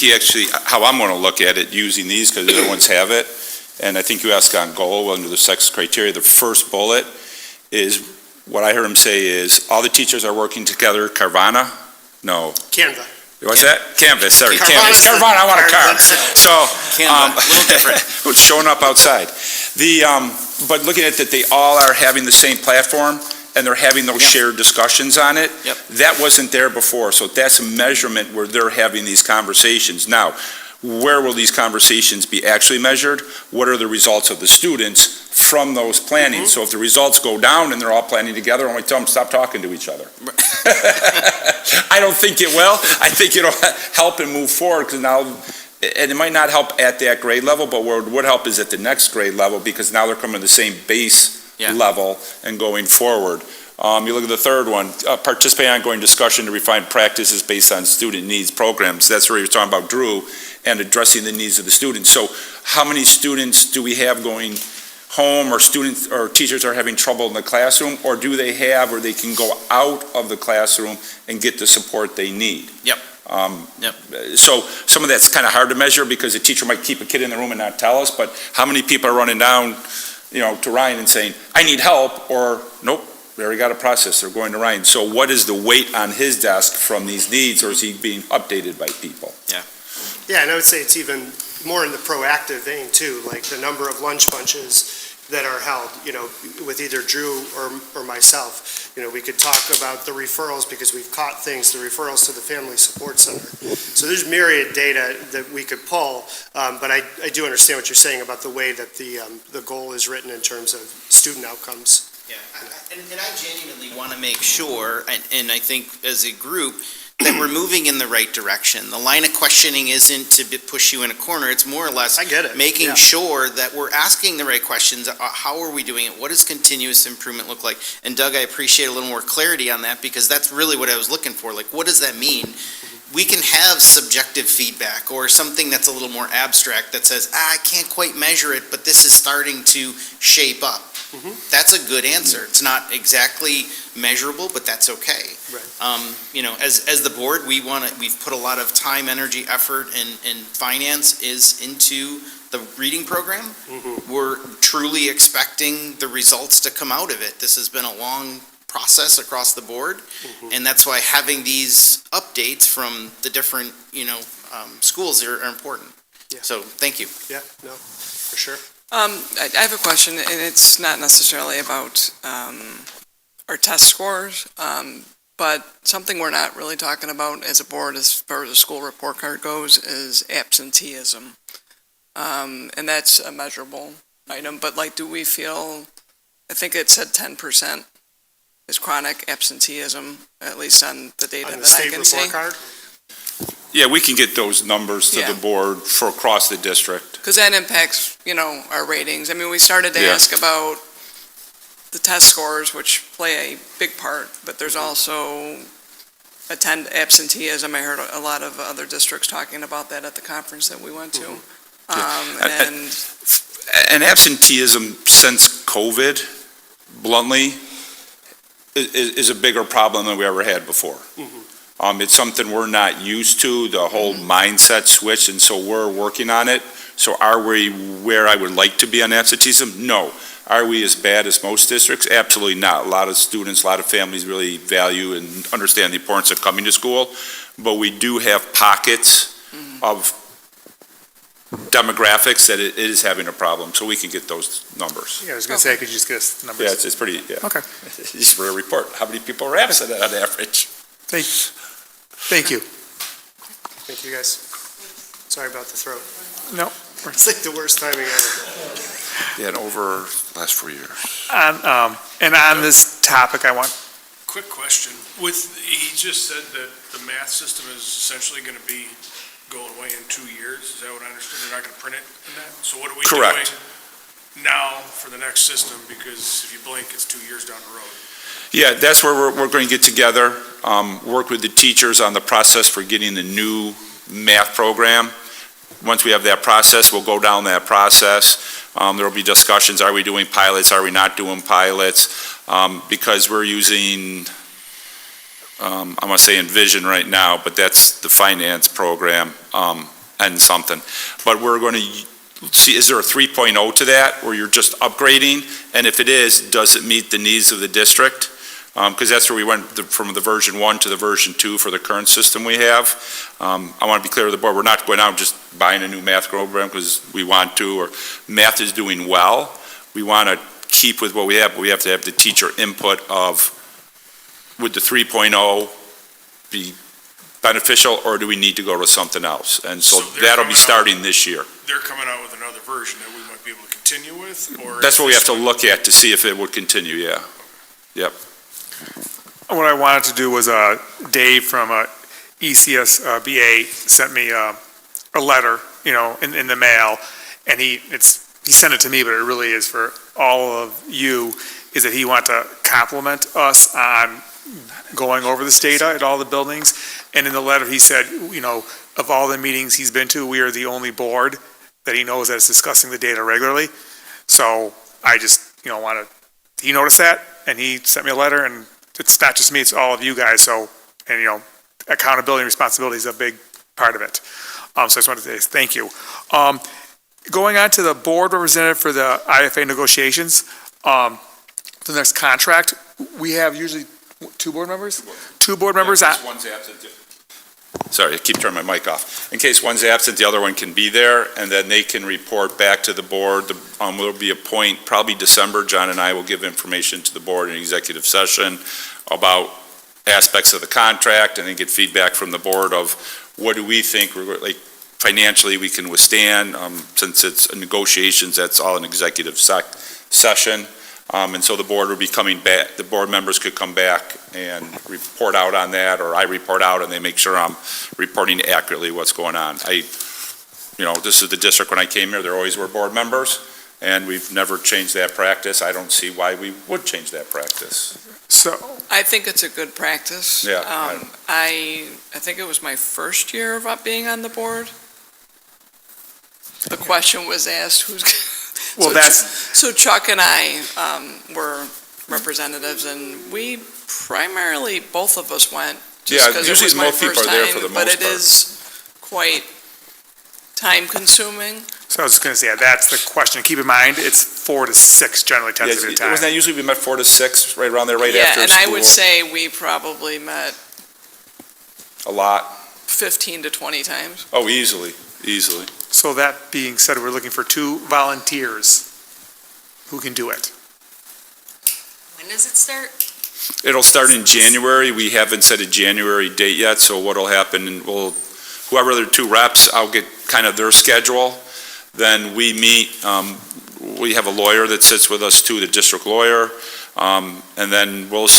how I'm going to look at it using these, because the other ones have it, and I think you asked on goal under the success criteria, the first bullet is, what I heard him say is, all the teachers are working together, Carvana? No. Canva. What's that? Canvas, sorry, Carvana's Canvas. Carvana, I want a car. So, Canva, a little different. showing up outside. But looking at that, they all are having the same platform, and they're having those shared discussions on it. Yep. That wasn't there before, so that's a measurement where they're having these conversations. Now, where will these conversations be actually measured? What are the results of the students from those planning? So if the results go down and they're all planning together, I'm going to tell them, stop talking to each other. I don't think it will. I think it'll help and move forward, because now, and it might not help at that grade level, but what would help is at the next grade level, because now they're coming to the same base level and going forward. You look at the third one, participate in ongoing discussion to refine practices based on student needs programs. That's where you're talking about, Drew, and addressing the needs of the students. So how many students do we have going home, or students or teachers are having trouble in the classroom, or do they have where they can go out of the classroom and get the support they need? Yep. So some of that's kind of hard to measure, because a teacher might keep a kid in the room and not tell us, but how many people are running down, to Ryan and saying, I need help, or nope, they already got a process, they're going to Ryan. So what is the weight on his desk from these needs, or is he being updated by people? Yeah, and I would say it's even more in the proactive vein too, like the number of lunch bunches that are held, with either Drew or myself. We could talk about the referrals because we've caught things, the referrals to the Family Support Center. So there's myriad data that we could pull, but I do understand what you're saying about the way that the goal is written in terms of student outcomes. Yeah, and I genuinely want to make sure, and I think as a group, that we're moving in the right direction. The line of questioning isn't to push you in a corner, it's more or less I get it. making Yeah. sure that we're asking the right questions. How are we doing it? What does continuous improvement look like? And Doug, I appreciate a little more clarity on that, because that's really what I was looking for. Like, what does that mean? We can have subjective feedback or something that's a little more abstract that says, I can't quite measure it, but this is starting to shape up. That's a good answer. It's not exactly measurable, but that's okay. Right. As the board, we've put a lot of time, energy, effort, and finance is into the reading program. We're truly expecting the results to come out of it. This has been a long process across the board, and that's why having these updates from the different, schools are important. Yeah. So, thank you. Yeah, no, for sure. I have a question, and it's not necessarily about our test scores, but something we're not really talking about as a board as far as the school report card goes is absenteeism. And that's a measurable item, but do we feel, I think it said 10% is chronic absenteeism, at least on the data On the that I state can report see. card? Yeah, we can get those numbers to Yeah. the board for across the district. Because that impacts, our ratings. I mean, we started to Yeah. ask about the test scores, which play a big part, but there's also absenteeism. I heard a lot of other districts talking about that at the conference that we went to. And absenteeism since COVID, bluntly, is a bigger problem than we ever had before. It's something we're not used to, the whole mindset switch, and so we're working on it. So are we where I would like to be on absenteeism? No. Are we as bad as most districts? Absolutely not. A lot of students, a lot of families really value and understand the importance of coming to school, but we do have pockets of demographics that it is having a problem, so we can get those numbers. Yeah, I was going to say, could you just get us numbers? Yeah, it's pretty, yeah. Okay. Just for a report, how many people are absent on average? Thank you. Thank you, guys. Sorry about the throat. No. It's like the worst timing ever. Yeah, and over last 4 years. And on this topic, I want, Quick question. He just said that the math system is essentially going to be going away in 2 years. Is that what I understood? They're not going to print it in that? So what are we doing Correct. now for the next system? Because if you blink, it's 2 years down the road. Yeah, that's where we're going to get together, work with the teachers on the process for getting the new math program. Once we have that process, we'll go down that process. There will be discussions, are we doing pilots, are we not doing pilots? Because we're using, I want to say Envision right now, but that's the finance program, and something. But we're going to see, is there a 3.0 to that, where you're just upgrading? And if it is, does it meet the needs of the district? Because that's where we went from the version 1 to the version 2 for the current system we have. I want to be clear with the board, we're not going out just buying a new math program because we want to, or math is doing well. We want to keep with what we have, but we have to have the teacher input of, would the 3.0 be beneficial, or do we need to go to something else? And so So they're that'll be coming out- starting this year. They're coming out with another version that we might be able to continue with? Or That's what we have to is this look at to see if it would continue, yeah. Yep. what I wanted to do was, Dave from ECSBA sent me a letter, in the mail, and he sent it to me, but it really is for all of you, is that he wanted to compliment us on going over this data at all the buildings. And in the letter, he said, of all the meetings he's been to, we are the only board that he knows that is discussing the data regularly. So I just, he noticed that, and he sent me a letter, and it's not just me, it's all of you guys. So, and accountability and responsibility is a big part of it. So I just wanted to say thank you. Going on to the board representative for the IFA negotiations, the next contract, we have usually two board members? Two board members. One's absent. sorry, I keep turning my mic off. In case one's absent, the other one can be there, and then they can report back to the board. There'll be a point, probably December, John and I will give information to the board in executive session about aspects of the contract, and then get feedback from the board of what do we think, like, financially we can withstand. Since it's negotiations, that's all an executive session. And so the board will be coming back, the board members could come back and report out on that, or I report out and they make sure I'm reporting accurately what's going on. This is the district when I came here, there always were board members, and we've never changed that practice. I don't see why we would change that practice. So, I think it's a good practice. Yeah. I think it was my first year of being on the board. The question was asked, who's, well, so Chuck and I were representatives, and we primarily, both of us went, just because it was my most people first are there for time, the but most it part. is quite time-consuming. so I was just gonna say, that's the question. Keep in mind, it's 4 to 6 generally tends to be the time. Wasn't that usually we met 4 to 6, right around there, right after Yeah, and school? I would say we probably met A lot. 15 to 20 times. Oh, easily. So that being said, we're looking for 2 volunteers who can do it. When does it start? It'll start in January. We haven't set a January date yet, so what'll happen, and whoever the 2 reps, I'll get kind of their schedule. Then we meet, we have a lawyer that sits with us too, the district lawyer. And then we'll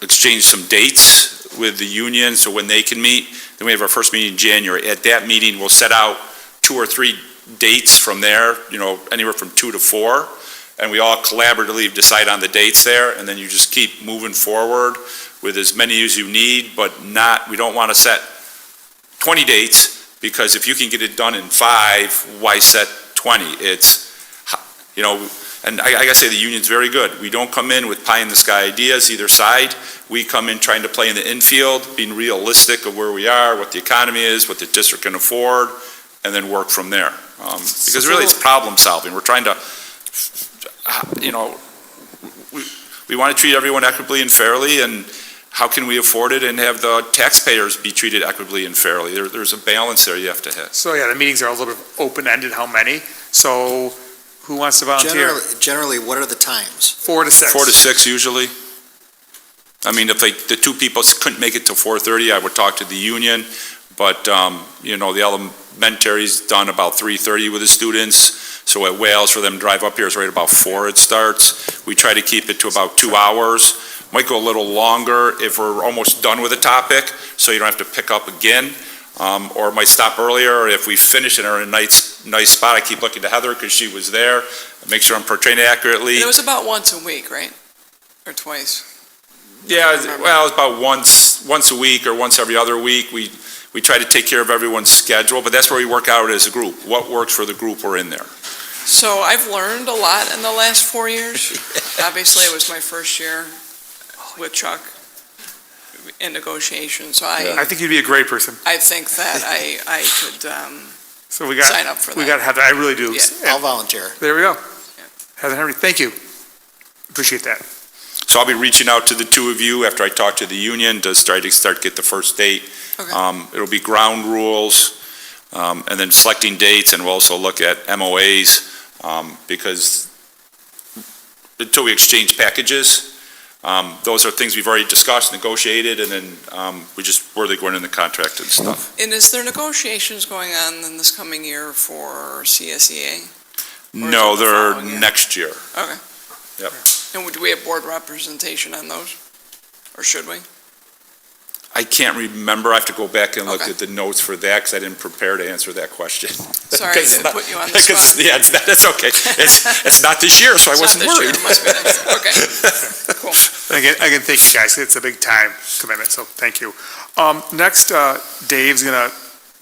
exchange some dates with the union, so when they can meet. Then we have our first meeting in January. At that meeting, we'll set out 2 or 3 dates from there, anywhere from 2 to 4. And we all collaboratively decide on the dates there, and then you just keep moving forward with as many as you need, but we don't want to set 20 dates, because if you can get it done in 5, why set 20? And I gotta say, the union's very good. We don't come in with pie-in-the-sky ideas either side. We come in trying to play in the infield, being realistic of where we are, what the economy is, what the district can afford, and then work from there. Because really, it's problem solving. We're trying to, we want to treat everyone equitably and fairly, and how can we afford it and have the taxpayers be treated equitably and fairly? There's a balance there you have to hit. So, the meetings are a little bit open-ended, how many? So, who wants to volunteer? Generally, what are the times? 4 to 6. 4 to 6 usually. I mean, if the 2 people couldn't make it till 4:30, I would talk to the union, but, the elementary's done about 3:30 with the students, so at Wales, for them to drive up here, is right about 4 it starts. We try to keep it to about 2 hours. Might go a little longer if we're almost done with a topic, so you don't have to pick up again, or it might stop earlier, or if we finish it in a nice spot, I keep looking to Heather because she was there, make sure I'm portraying accurately. It was about once a week, right? Or twice? Yeah, well, it's about once a week or once every other week. We try to take care of everyone's schedule, but that's where we work out as a group. What works for the group we're in there. So I've learned a lot in the last 4 years. Obviously, it was my first year with Chuck in negotiations, so I think you'd be a great person. I think that I could So we got, sign up for that. we got Heather, I really do. Yeah. I'll volunteer. There we go. Heather Henry, thank you. Appreciate that. So I'll be reaching out to the 2 of you after I talk to the union to get the first date. Okay. It'll be ground rules, and then selecting dates, and we'll also look at MOAs, because until we exchange packages, those are things we've already discussed, negotiated, and then where they're going in the contract and stuff. And is there negotiations going on in this coming year for CSEA? No, the they're following year? next year. Okay. Yep. And do we have board representation on those? Or should we? I can't remember. I have to go back and look Okay. at the notes for that, because I didn't prepare to answer that question. Sorry, I didn't put you on the spot. Yeah, that's okay. It's not this year, so I It's wasn't not this year, worried. it must be next year. Okay, cool. Again, thank you guys. It's a big time commitment, so thank you. Next, Dave's gonna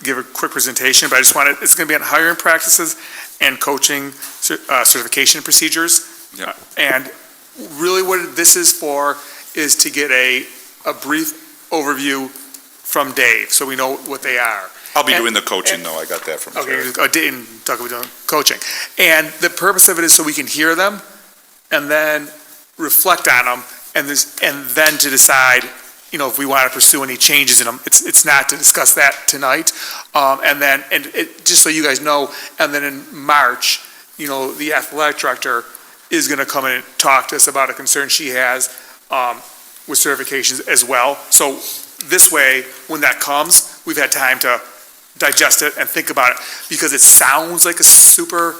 give a quick presentation, but it's gonna be on hiring practices and coaching certification procedures. Yeah. And really what this is for is to get a brief overview from Dave, so we know what they are. I'll be doing the coaching, though. I got that from Terry. Okay, Dave, talk about doing coaching. And the purpose of it is so we can hear them and then reflect on them and then to decide if we want to pursue any changes in them. It's not to discuss that tonight. Just so you guys know, and then in March, the athletic director is going to come in and talk to us about a concern she has with certifications as well. So this way, when that comes, we've had time to digest it and think about it, because it sounds like a super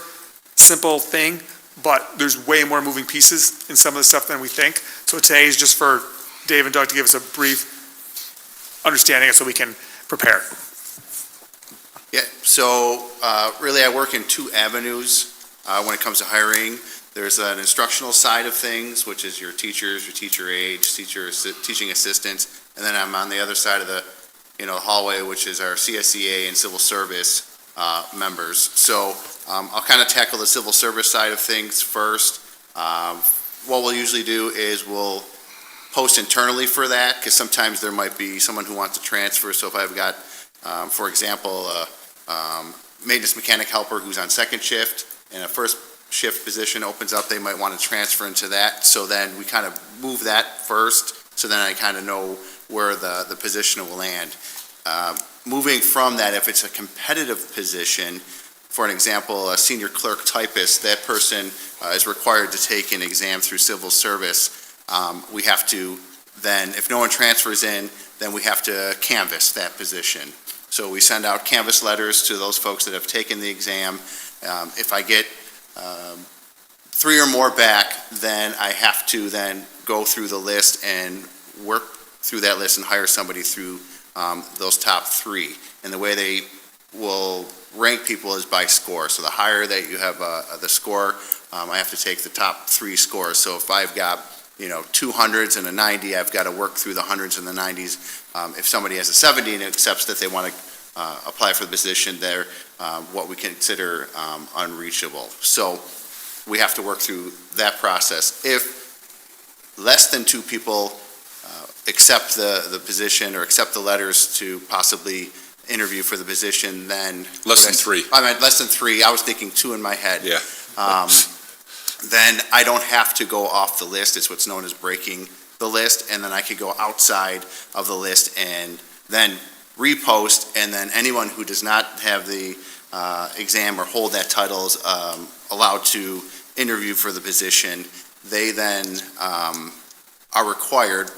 simple thing, but there's way more moving pieces in some of the stuff than we think. So today is just for Dave and Doug to give us a brief understanding so we can prepare. Yeah, so really I work in two avenues when it comes to hiring. There's an instructional side of things, which is your teachers, your teacher aides, teaching assistants, and then I'm on the other side of the hallway, which is our CSEA and civil service members. So I'll kind of tackle the civil service side of things first. What we'll usually do is we'll post internally for that, because sometimes there might be someone who wants to transfer. So if I've got, for example, a maintenance mechanic helper who's on second shift and a first shift position opens up, they might want to transfer into that. So then we kind of move that first, so then I kind of know where the position will land. Moving from that, if it's a competitive position, for an example, a senior clerk typist, that person is required to take an exam through civil service. We have to then, if no one transfers in, then we have to canvass that position. So we send out canvass letters to those folks that have taken the exam. If I get 3 or more back, then I have to then go through the list and work through that list and hire somebody through those top 3. And the way they will rank people is by score. So the higher that you have the score, I have to take the top 3 scores. So if I've got 200s and a 90, I've got to work through the 100s and the 90s. If somebody has a 70 and accepts that they want to apply for the position, they're what we consider unreachable. So we have to work through that process. If less than 2 people accept the position or accept the letters to possibly interview for the position, then... Less than 3. I meant less than 3. I was thinking 2 in my head. Yeah. Then I don't have to go off the list. It's what's known as breaking the list, and then I could go outside of the list and then repost, and then anyone who does not have the exam or hold that title is allowed to interview for the position. They then are required,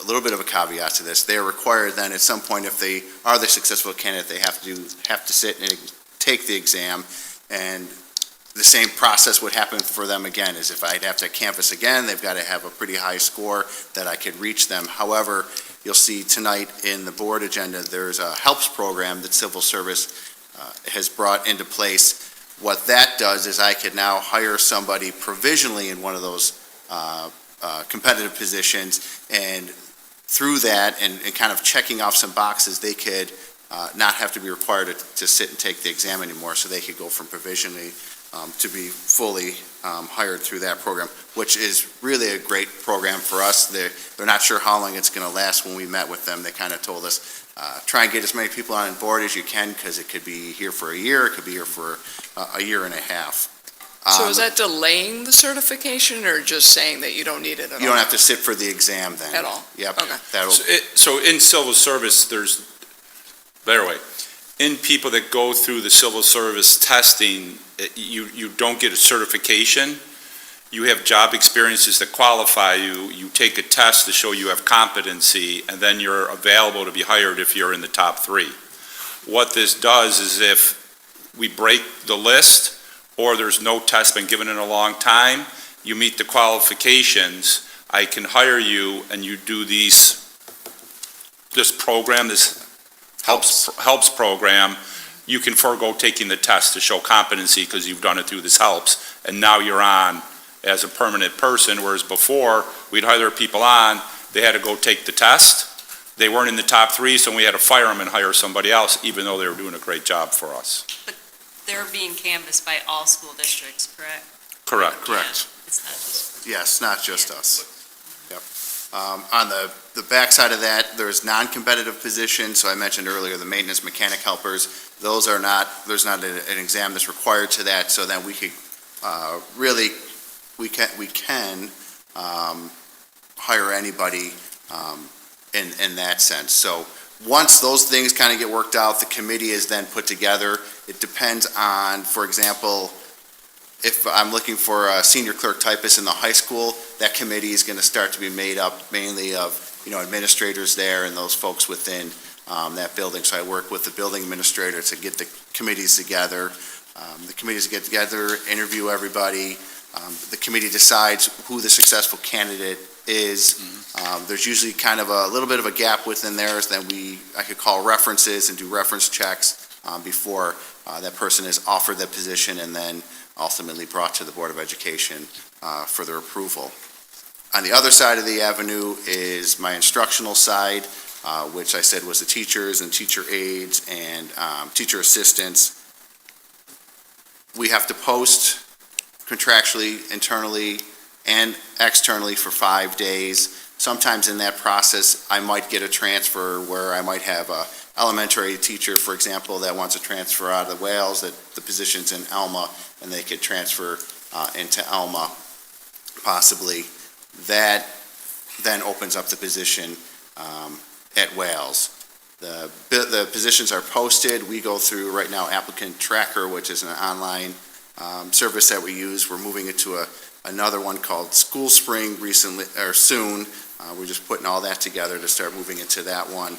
a little bit of a caveat to this, they are required then at some point, if they are the successful candidate, they have to sit and take the exam, and the same process would happen for them again, is if I'd have to canvass again, they've got to have a pretty high score that I could reach them. However, you'll see tonight in the board agenda, there's a HELPS program that Civil Service has brought into place. What that does is I could now hire somebody provisionally in one of those competitive positions, and through that and kind of checking off some boxes, they could not have to be required to sit and take the exam anymore, so they could go from provisionally to be fully hired through that program, which is really a great program for us. They're not sure how long it's going to last. When we met with them, they kind of told us, try and get as many people on board as you can, because it could be here for a year, it could be here for a year and a half. So is that delaying the certification, or just saying that you don't need it at all? You don't have to sit for the exam then. At all? Yep. Okay. So in civil service, there's, better way, in people that go through the civil service testing, you don't get a certification. You have job experiences that qualify you. You take a test to show you have competency, and then you're available to be hired if you're in the top 3. What this does is, if we break the list, or there's no test been given in a long time, you meet the qualifications, I can hire you, and you do this program, this helps program. You can forego taking the test to show competency because you've done it through this helps, and now you're on as a permanent person, whereas before, we'd hire people on, they had to go take the test, they weren't in the top 3, so we had to fire them and hire somebody else, even though they were doing a great job for us. They're being canvassed by all school districts, correct? Correct. Correct. It's not just. Yes, not just us. Yep. On the backside of that, there's non-competitive positions. So I mentioned earlier the maintenance mechanic helpers. Those are not, there's not an exam that's required to that. So then we could we can hire anybody in that sense. So once those things kind of get worked out, the committee is then put together. It depends on, for example, if I'm looking for a senior clerk typist in the high school, that committee is going to start to be made up mainly of, administrators there and those folks within that building. So I work with the building administrator to get the committees together. The committees get together, interview everybody. The committee decides who the successful candidate is. There's usually kind of a little bit of a gap within theirs. Then I could call references and do reference checks before that person is offered that position and then ultimately brought to the Board of Education for their approval. On the other side of the avenue is my instructional side, which I said was the teachers and teacher aides and teacher assistants. We have to post contractually, internally, and externally for 5 days. Sometimes in that process, I might get a transfer where I might have a elementary teacher, for example, that wants to transfer out of Wales, that the position's in Alma, and they could transfer into Alma, possibly. That then opens up the position at Wales. The positions are posted. We go through right now Applicant Tracker, which is an online service that we use. We're moving it to another one called School Spring recently, or soon. We're just putting all that together to start moving into that one.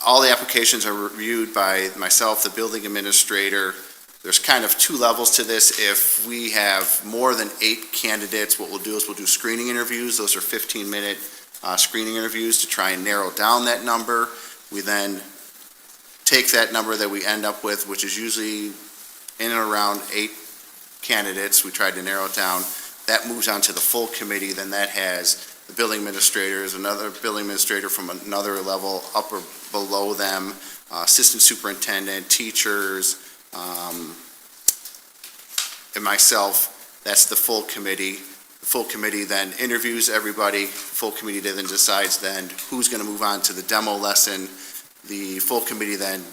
All the applications are reviewed by myself, the building administrator. There's kind of two levels to this. If we have more than 8 candidates, what we'll do is we'll do screening interviews. Those are 15-minute screening interviews to try and narrow down that number. We then take that number that we end up with, which is usually in and around 8 candidates. We tried to narrow it down. That moves on to the full committee. Then that has the building administrators, another building administrator from another level up or below them, assistant superintendent, teachers, and myself. That's the full committee. The full committee then interviews everybody. The full committee then decides then who's going to move on to the demo lesson. The full committee then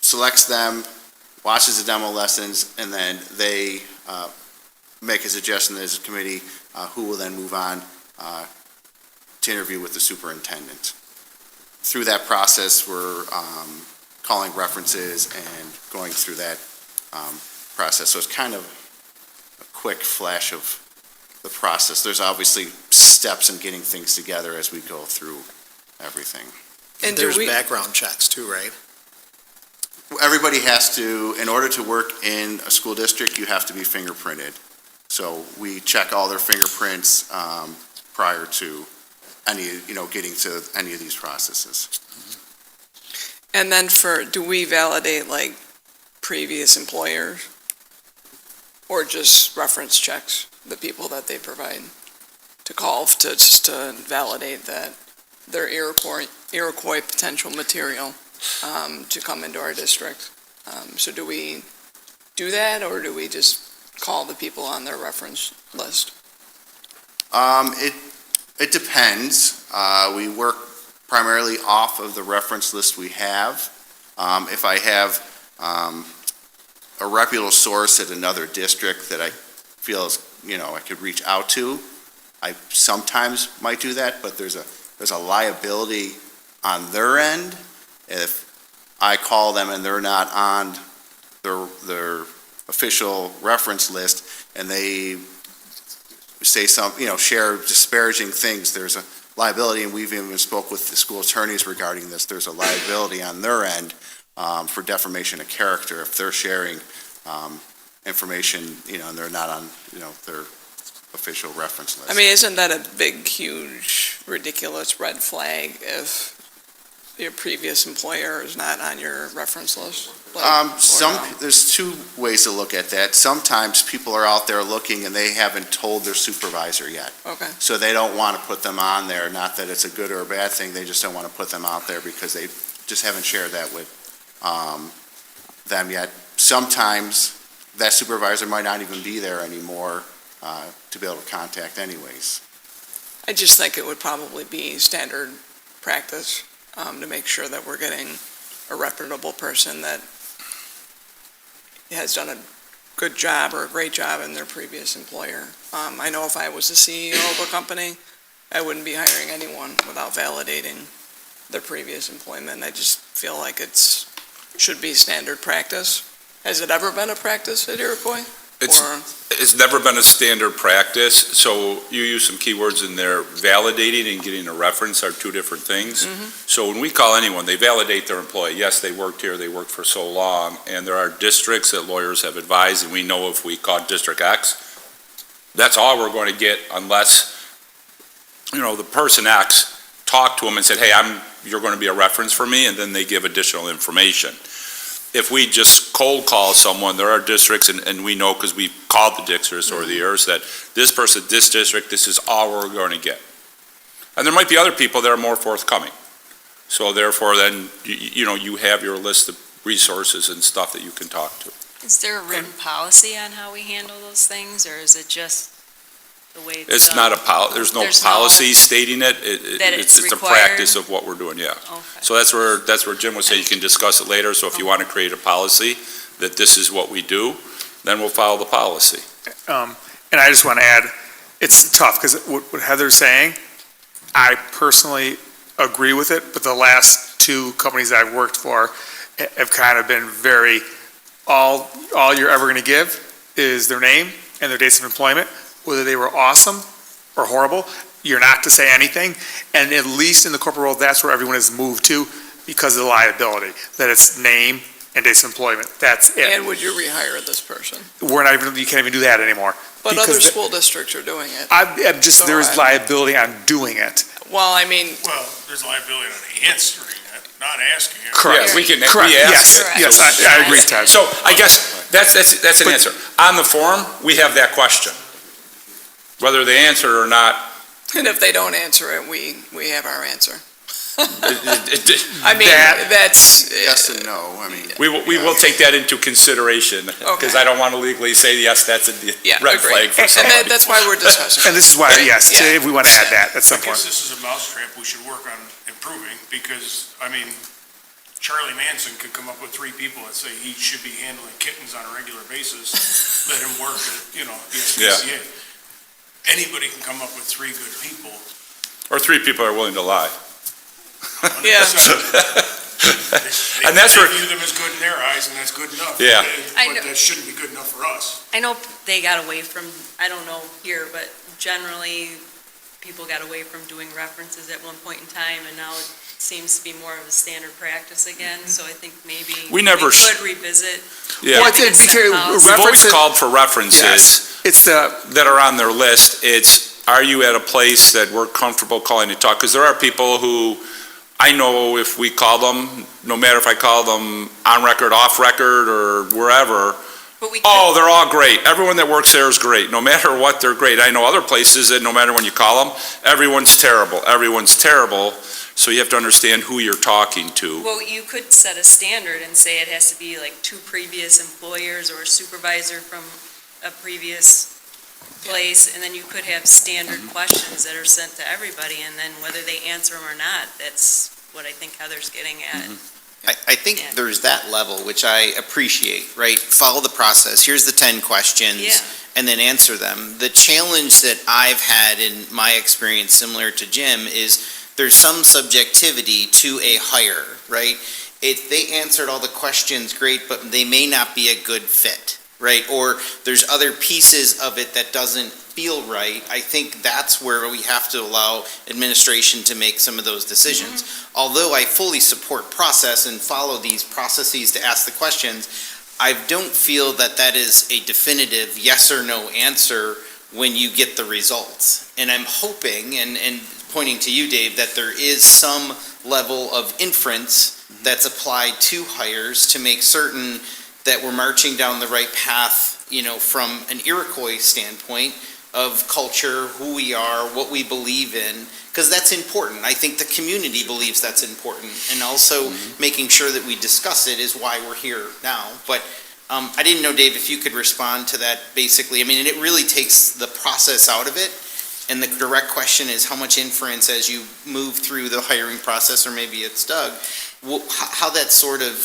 selects them, watches the demo lessons, and then they make a suggestion as a committee who will then move on to interview with the superintendent. Through that process, we're calling references and going through that process. So it's kind of a quick flash of the process. There's obviously steps in getting things together as we go through everything. And There's background checks too, right? Everybody has to, in order to work in a school district, you have to be fingerprinted. So we check all their fingerprints prior to any, getting to any of these processes. And then do we validate like previous employers? Or just reference checks, the people that they provide to call just to validate that they're Iroquois potential material to come into our district? So do we do that, or do we just call the people on their reference list? It depends. We work primarily off of the reference list we have. If I have a reputable source at another district that I feel is, I could reach out to, I sometimes might do that, but there's a liability on their end if I call them and they're not on their official reference list and they say share disparaging things. There's a liability, and we've even spoke with the school attorneys regarding this. There's a liability on their end for defamation of character if they're sharing information, and they're not on, their official reference list. I mean, isn't that a big, huge, ridiculous red flag if your previous employer is not on your reference list? There's two ways to look at that. Sometimes people are out there looking and they haven't told their supervisor yet. Okay. So they don't want to put them on there. Not that it's a good or a bad thing. They just don't want to put them out there because they just haven't shared that with them yet. Sometimes that supervisor might not even be there anymore to be able to contact anyways. I just think it would probably be standard practice to make sure that we're getting a reputable person that has done a good job or a great job in their previous employer. I know if I was the CEO of a company, I wouldn't be hiring anyone without validating their previous employment. I just feel like should be standard practice. Has it ever been a practice at Iroquois? It's never been a standard practice, so you use some keywords in there. Validating and getting a reference are two different things. So when we call anyone, they validate their employee. Yes, they worked here, they worked for so long, and there are districts that lawyers have advised, and we know if we call District X, that's all we're going to get unless, the person X talked to them and said, hey, you're going to be a reference for me, and then they give additional information. If we just cold call someone, there are districts, and we know because we've called the districts over the years, that this person, this district, this is all we're going to get. And there might be other people that are more forthcoming. So therefore, then, you have your list of resources and stuff that you can talk to. Is there a written policy on how we handle those things, or is it just the way it's It's done? not there's no policy stating it. It's a required? practice of what we're doing, yeah. Okay. So that's where Jim would say you can discuss it later. So if you want to create a policy that this is what we do, then we'll follow the policy. And I just want to add, it's tough, because what Heather's saying, I personally agree with it, but the last two companies I've worked for have kind of been very, all you're ever going to give is their name and their dates of employment, whether they were awesome or horrible. You're not to say anything, and at least in the corporate world, that's where everyone has moved to because of the liability, that it's name and dates of employment. That's it. And would you rehire this person? You can't even do that anymore. But other school districts are doing it. There is liability on doing it. Well, I mean, Well, there's liability on answering it, not asking it. Correct. Yeah, we can, Correct. we ask it. Yes, I agree, Ted. So I guess that's an answer. On the form, we have that question. Whether they answer it or not, and if they don't answer it, we have our answer. it- I mean, that's. Yes and no, I mean. we will take that into consideration, because Okay. I don't want to legally say, yes, that's a Yeah, red agreed. flag for And somebody. that's why we're discussing. And this is why, yes, Yeah. if we want to add that at some I guess point. this is a mousetrap we should work on improving, because, Charlie Manson could come up with 3 people that say he should be handling kittens on a regular basis, let him work at, the SPCA. Anybody can come up with 3 good people. Or 3 people are willing to lie. Yeah. And that's where- They view them as good in their eyes, and that's good enough. Yeah. I But know. that shouldn't be good enough for us. I know they got away from, I don't know here, but generally, people got away from doing references at one point in time, and now it seems to be more of a standard practice again, so I think maybe We never could revisit. Yeah. Well, to be fair, We've always references, called for references yes, it's the, that are on their list. Are you at a place that we're comfortable calling to talk? Because there are people who, I know if we call them, no matter if I call them on record, off record, or wherever, But we oh, they're all great. Everyone that works there is great. No matter what, they're great. I know other places that no matter when you call them, everyone's terrible. Everyone's terrible. So you have to understand who you're talking to. Well, you could set a standard and say it has to be like 2 previous employers or a supervisor from a previous place, and then you could have standard questions that are sent to everybody, and then whether they answer them or not, that's what I think Heather's getting at. I think Yeah. there's that level, which I appreciate, right? Follow the process. Here's the 10 questions. Yeah. And then answer them. The challenge that I've had in my experience, similar to Jim, is there's some subjectivity to a hire, right? If they answered all the questions, great, but they may not be a good fit, right? Or there's other pieces of it that doesn't feel right. I think that's where we have to allow administration to make some of those decisions. Although I fully support process and follow these processes to ask the questions, I don't feel that that is a definitive yes or no answer when you get the results. And I'm hoping, and pointing to you, Dave, that there is some level of inference that's applied to hires to make certain that we're marching down the right path, from an Iroquois standpoint of culture, who we are, what we believe in, because that's important. I think the community believes that's important, and also making sure that we discuss it is why we're here now. But I didn't know, Dave, if you could respond to that basically. And it really takes the process out of it, and the direct question is how much inference as you move through the hiring process, or maybe it's Doug, how that sort of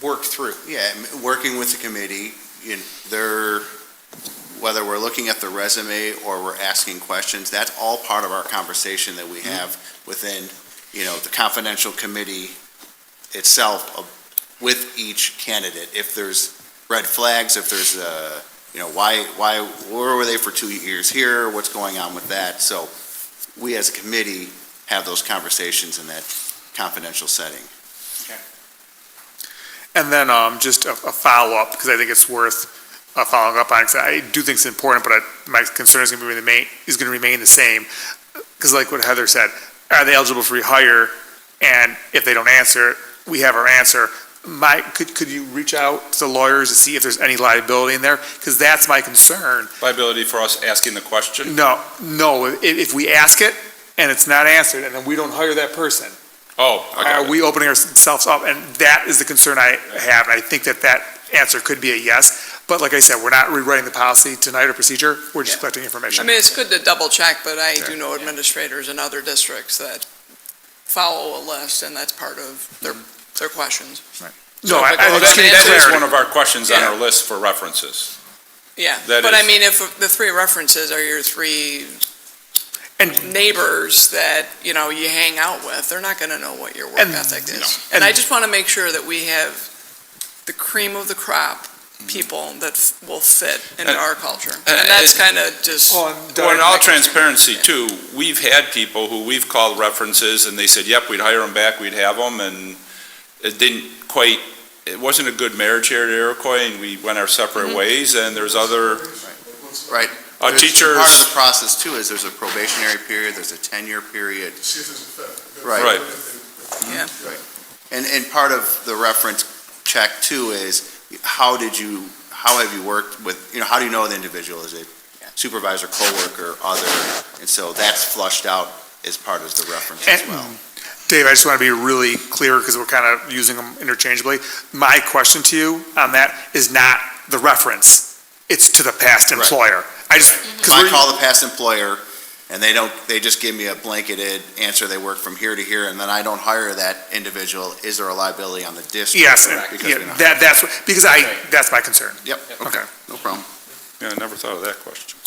worked through. Yeah, working with the committee, what whether we're looking at the resume or we're asking questions, that's all part of our conversation that we have within, the confidential committee itself with each candidate. If there's red flags, if there's where were they for 2 years here? What's going on with that? So we as a committee have those conversations in that confidential setting. And then just a follow-up, because I think it's worth following up on, because I do think it's important, but my concern is going to remain the same. Because like what Heather said, are they eligible for rehire? And if they don't answer, we have our answer. Could you reach out to lawyers to see if there's any liability in there? Because that's my concern. Liability for us asking the question? No, if we ask it and it's not answered, and then we don't hire that person, Oh, I got are it. we opening ourselves up? And that is the concern I have, and I think that answer could be a yes. But like I said, we're not rewriting the policy tonight or procedure, we're just collecting I information. mean, it's good to double check, but I do know administrators in other districts that follow a list, and that's part of their questions. No, I That just need is clarity. one of our questions on Yeah. our list for references. Yeah, That but I is- mean, if the three references are your three And neighbors that, you hang out with, they're not gonna know what your work And- ethic is. no. And I And- just wanna make sure that we have the cream of the crop people that will fit into our culture. And that's kinda just, Well, in all transparency too, we've had people who we've called references and they said, yep, we'd hire them back, we'd have them, and it wasn't a good marriage here at Iroquois, and we went our separate ways, and there's other Right. teachers. Part of the process too is there's a probationary period, there's a 10-year period. Right. Right. yeah. And part of the reference check too is, how have you worked with, how do you know the individual? Is it supervisor, coworker, other? And so that's flushed out as part of the reference as well. Dave, I just want to be really clear, because we're kind of using them interchangeably. My question to you on that is not the reference, it's to the past Right. employer. If I call the past employer and they just give me a blanketed answer, they work from here to here, and then I don't hire that individual, is there a liability on the district? Yes, Because we don't- that's my concern. Yep, okay, no problem. Yeah, I never thought of that question.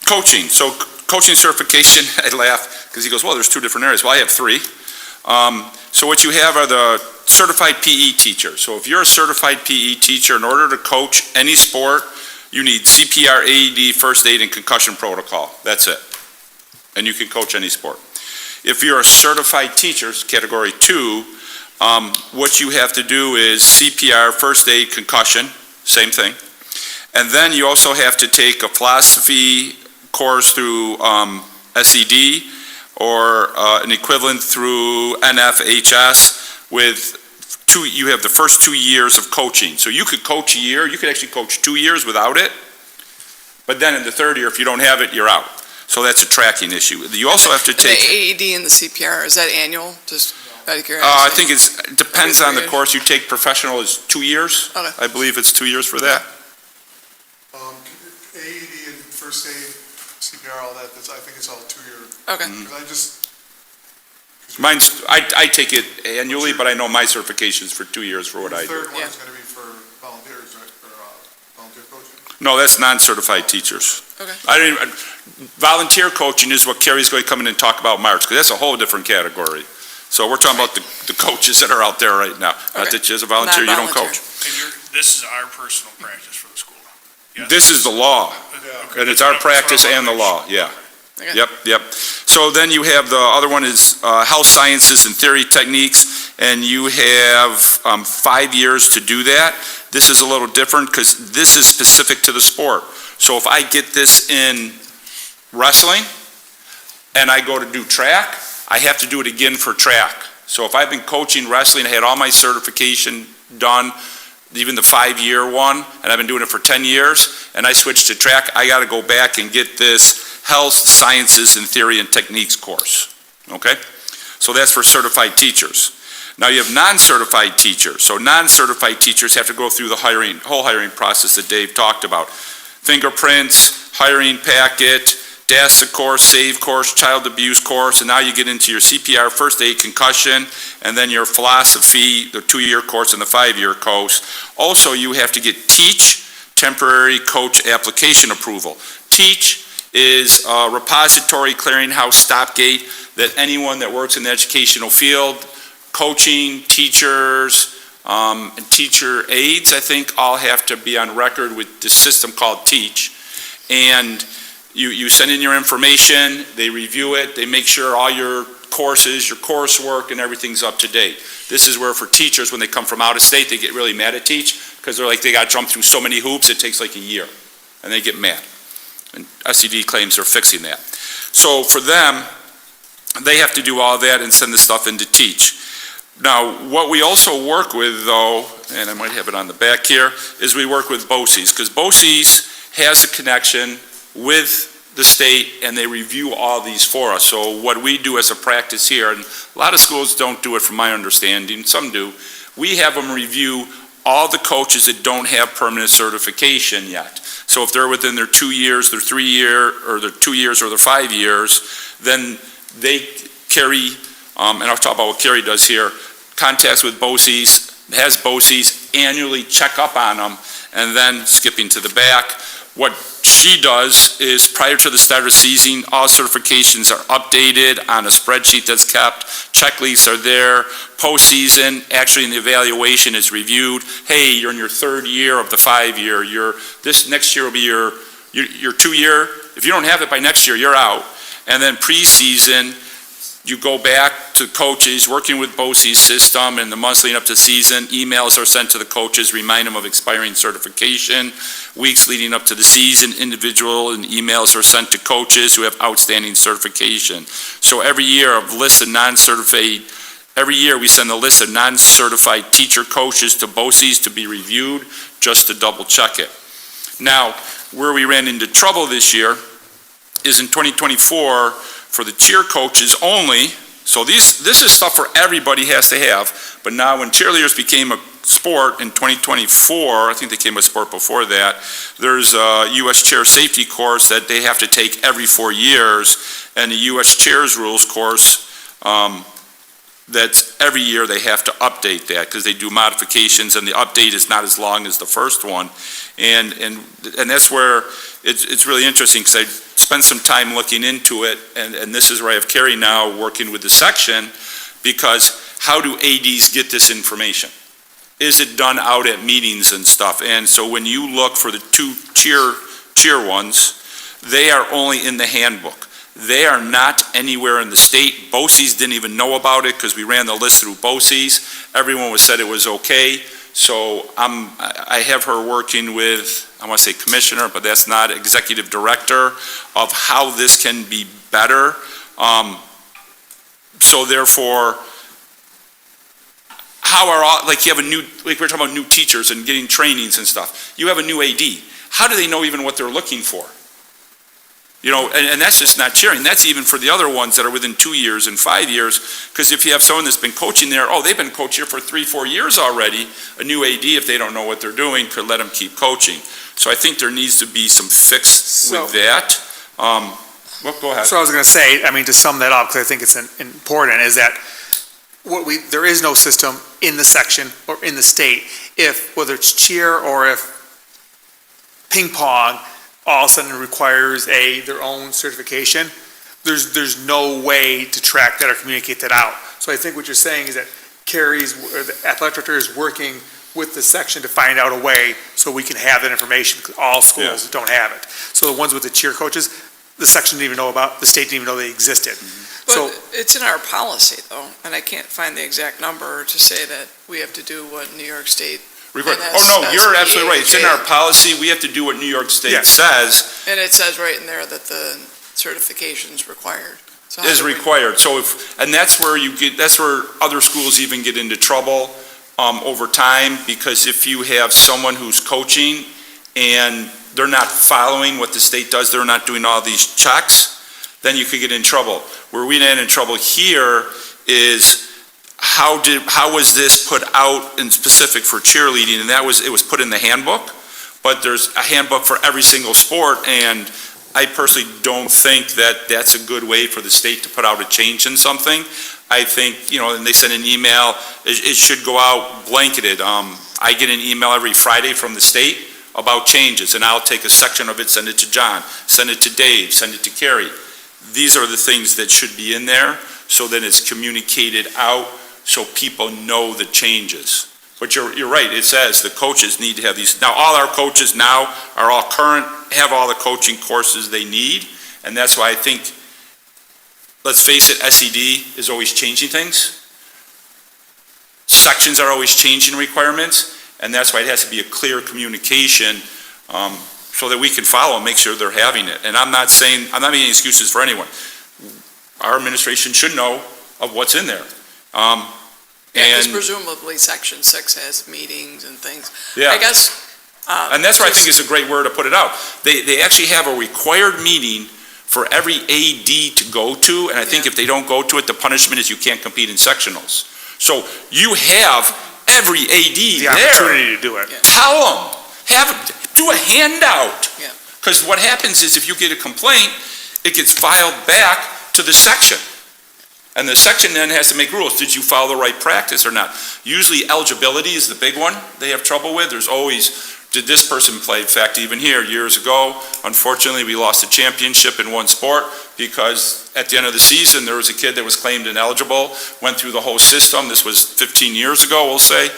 Coaching, so coaching certification, I laugh, because he goes, well, there's two different areas. Well, I have three. So what you have are the certified PE teachers. So if you're a certified PE teacher, in order to coach any sport, you need CPR, AED, first aid, and concussion protocol. That's it. And you can coach any sport. If you're a certified teacher, category 2, what you have to do is CPR, first aid, concussion, same thing. And then you also have to take a philosophy course through SED or an equivalent through NFHS with you have the first 2 years of coaching. So you could coach a year, you could actually coach 2 years without it, but then in the third year, if you don't have it, you're out. So that's a tracking issue. You also have to take. The AED and the CPR, is that annual? Just out of I curiosity? think it depends on the course you take. Professional is 2 years. Okay. I believe it's 2 years for that. AED and first aid, CPR, all that, I think it's all 2-year. Okay. Because Mine's, I take it annually, but I know my certification's for 2 years for what I The do. third one Yeah. is going to be for volunteers, right, for volunteer coaching? No, that's non-certified teachers. Okay. Volunteer coaching is what Carrie's going to come in and talk about March, because that's a whole different category. So we're talking about the coaches that are out there right now. Not Okay. that as a volunteer, you don't Non-volunteer. coach. And this is our personal practice for the school. Yes. This is the law, Okay, and it's that's our what I practice wanna and the make law, sure. yeah. Okay. Yep. So then you have the other one is health sciences and theory techniques, and you have 5 years to do that. This is a little different because this is specific to the sport. So if I get this in wrestling and I go to do track, I have to do it again for track. So if I've been coaching wrestling, I had all my certification done, even the 5-year one, and I've been doing it for 10 years, and I switched to track, I got to go back and get this health sciences and theory and techniques course, okay? So that's for certified teachers. Now you have non-certified teachers. So non-certified teachers have to go through the whole hiring process that Dave talked about. Fingerprints, hiring packet, DASA course, SAVE course, child abuse course, and now you get into your CPR, first aid, concussion, and then your philosophy, the 2-year course and the 5-year course. Also, you have to get TEACH, temporary coach application approval. TEACH is a repository clearinghouse stopgate that anyone that works in the educational field, coaching, teachers, and teacher aides, I think, all have to be on record with this system called TEACH. And you send in your information, they review it, they make sure all your courses, your coursework, and everything's up to date. This is where for teachers, when they come from out of state, they get really mad at TEACH because they're like, they got to jump through so many hoops, it takes like a year, and they get mad. And SED claims they're fixing that. So for them, they have to do all that and send the stuff into TEACH. Now, what we also work with, though, and I might have it on the back here, is we work with BOCES, because BOCES has a connection with the state, and they review all these for us. So what we do as a practice here, and a lot of schools don't do it from my understanding, some do, we have them review all the coaches that don't have permanent certification yet. So if they're within their 2 years, their 3 year, or their 2 years, or their 5 years, then they carry, and I'll talk about what Carrie does here, contacts with BOCES, has BOCES annually check up on them, and then skipping to the back, what she does is prior to the start of the season, all certifications are updated on a spreadsheet that's kept, checklists are there, postseason, actually in the evaluation is reviewed, hey, you're in your 3rd year of the 5-year, this next year will be your 2-year, if you don't have it by next year, you're out. And then preseason, you go back to coaches, working with BOCES system, and the months leading up to season, emails are sent to the coaches, remind them of expiring certification. Weeks leading up to the season, individual and emails are sent to coaches who have outstanding certification. So every year, every year we send a list of non-certified teacher coaches to BOCES to be reviewed, just to double check it. Now, where we ran into trouble this year is in 2024, for the cheer coaches only, so this is stuff for everybody has to have, but now when cheerleaders became a sport in 2024, I think they came a sport before that, there's a U.S. chair safety course that they have to take every 4 years, and the U.S. chairs rules course, that's every year they have to update that because they do modifications, and the update is not as long as the first one, and that's where it's really interesting because I spent some time looking into it, and this is where I have Carrie now working with the section, because how do ADs get this information? Is it done out at meetings and stuff? And so when you look for the 2 cheer ones, they are only in the handbook. They are not anywhere in the state. BOCES didn't even know about it because we ran the list through BOCES. Everyone said it was okay. So I have her working with, I want to say commissioner, but that's not executive director, of how this can be better. So therefore, how are all, like you have a new, like we're talking about new teachers and getting trainings and stuff. You have a new AD. How do they know even what they're looking for? You know, and that's just not cheering. That's even for the other ones that are within 2 years and 5 years. Because if you have someone that's been coaching there, oh, they've been coaching here for 3-4 years already, a new AD, if they don't know what they're doing, could let them keep coaching. So I think there needs to be some fix with that. Well, go ahead. So I was going to say, I mean, to sum that up, because I think it's important, is that there is no system in the section or in the state, if, whether it's cheer or if ping pong, all of a sudden requires their own certification, there's no way to track that or communicate that out. So I think what you're saying is that Carrie's, or the athletic director is working with the section to find out a way so we can have that information, because all schools don't have it. So the ones with the cheer coaches, the section didn't even know about, the state didn't even know they existed. So But it's in our policy though, and I can't find the exact number to say that we have to do what New York State. Oh, no, you're absolutely right. It's in our policy. We have to do what New York State says. And it says right in there that the certification's required. So how Is do we- required. So and that's where that's where other schools even get into trouble over time, because if you have someone who's coaching and they're not following what the state does, they're not doing all these checks, then you could get in trouble. Where we get in trouble here is how was this put out in specific for cheerleading, and it was put in the handbook, but there's a handbook for every single sport, and I personally don't think that that's a good way for the state to put out a change in something. I think, and they send an email, it should go out blanketed. I I get an email every Friday from the state about changes, and I'll take a section of it, send it to John, send it to Dave, send it to Carrie. These are the things that should be in there, so that it's communicated out, so people know the changes. But you're right, it says the coaches need to have these. Now, all our coaches now are all current, have all the coaching courses they need, and that's why I think, let's face it, SED is always changing things. Sections are always changing requirements, and that's why it has to be a clear communication, so that we can follow and make sure they're having it. And I'm not making excuses for anyone. Our administration should know of what's in there. Because And, presumably Section 6 has meetings and things. yeah. I guess. And that's why I think it's a great word to put it out. They actually have a required meeting for every AD to go to, and I think if they don't go to it, the punishment is you can't compete in sectionals. So you have every AD The there. opportunity to do it. Tell them, do a handout. Yeah. Because what happens is if you get a complaint, it gets filed back to the section. And the section then has to make rules. Did you follow the right practice or not? Usually eligibility is the big one they have trouble with. There's always, did this person play? In fact, even here, years ago, unfortunately, we lost a championship in one sport because at the end of the season, there was a kid that was claimed ineligible, went through the whole system. This was 15 years ago, we'll say,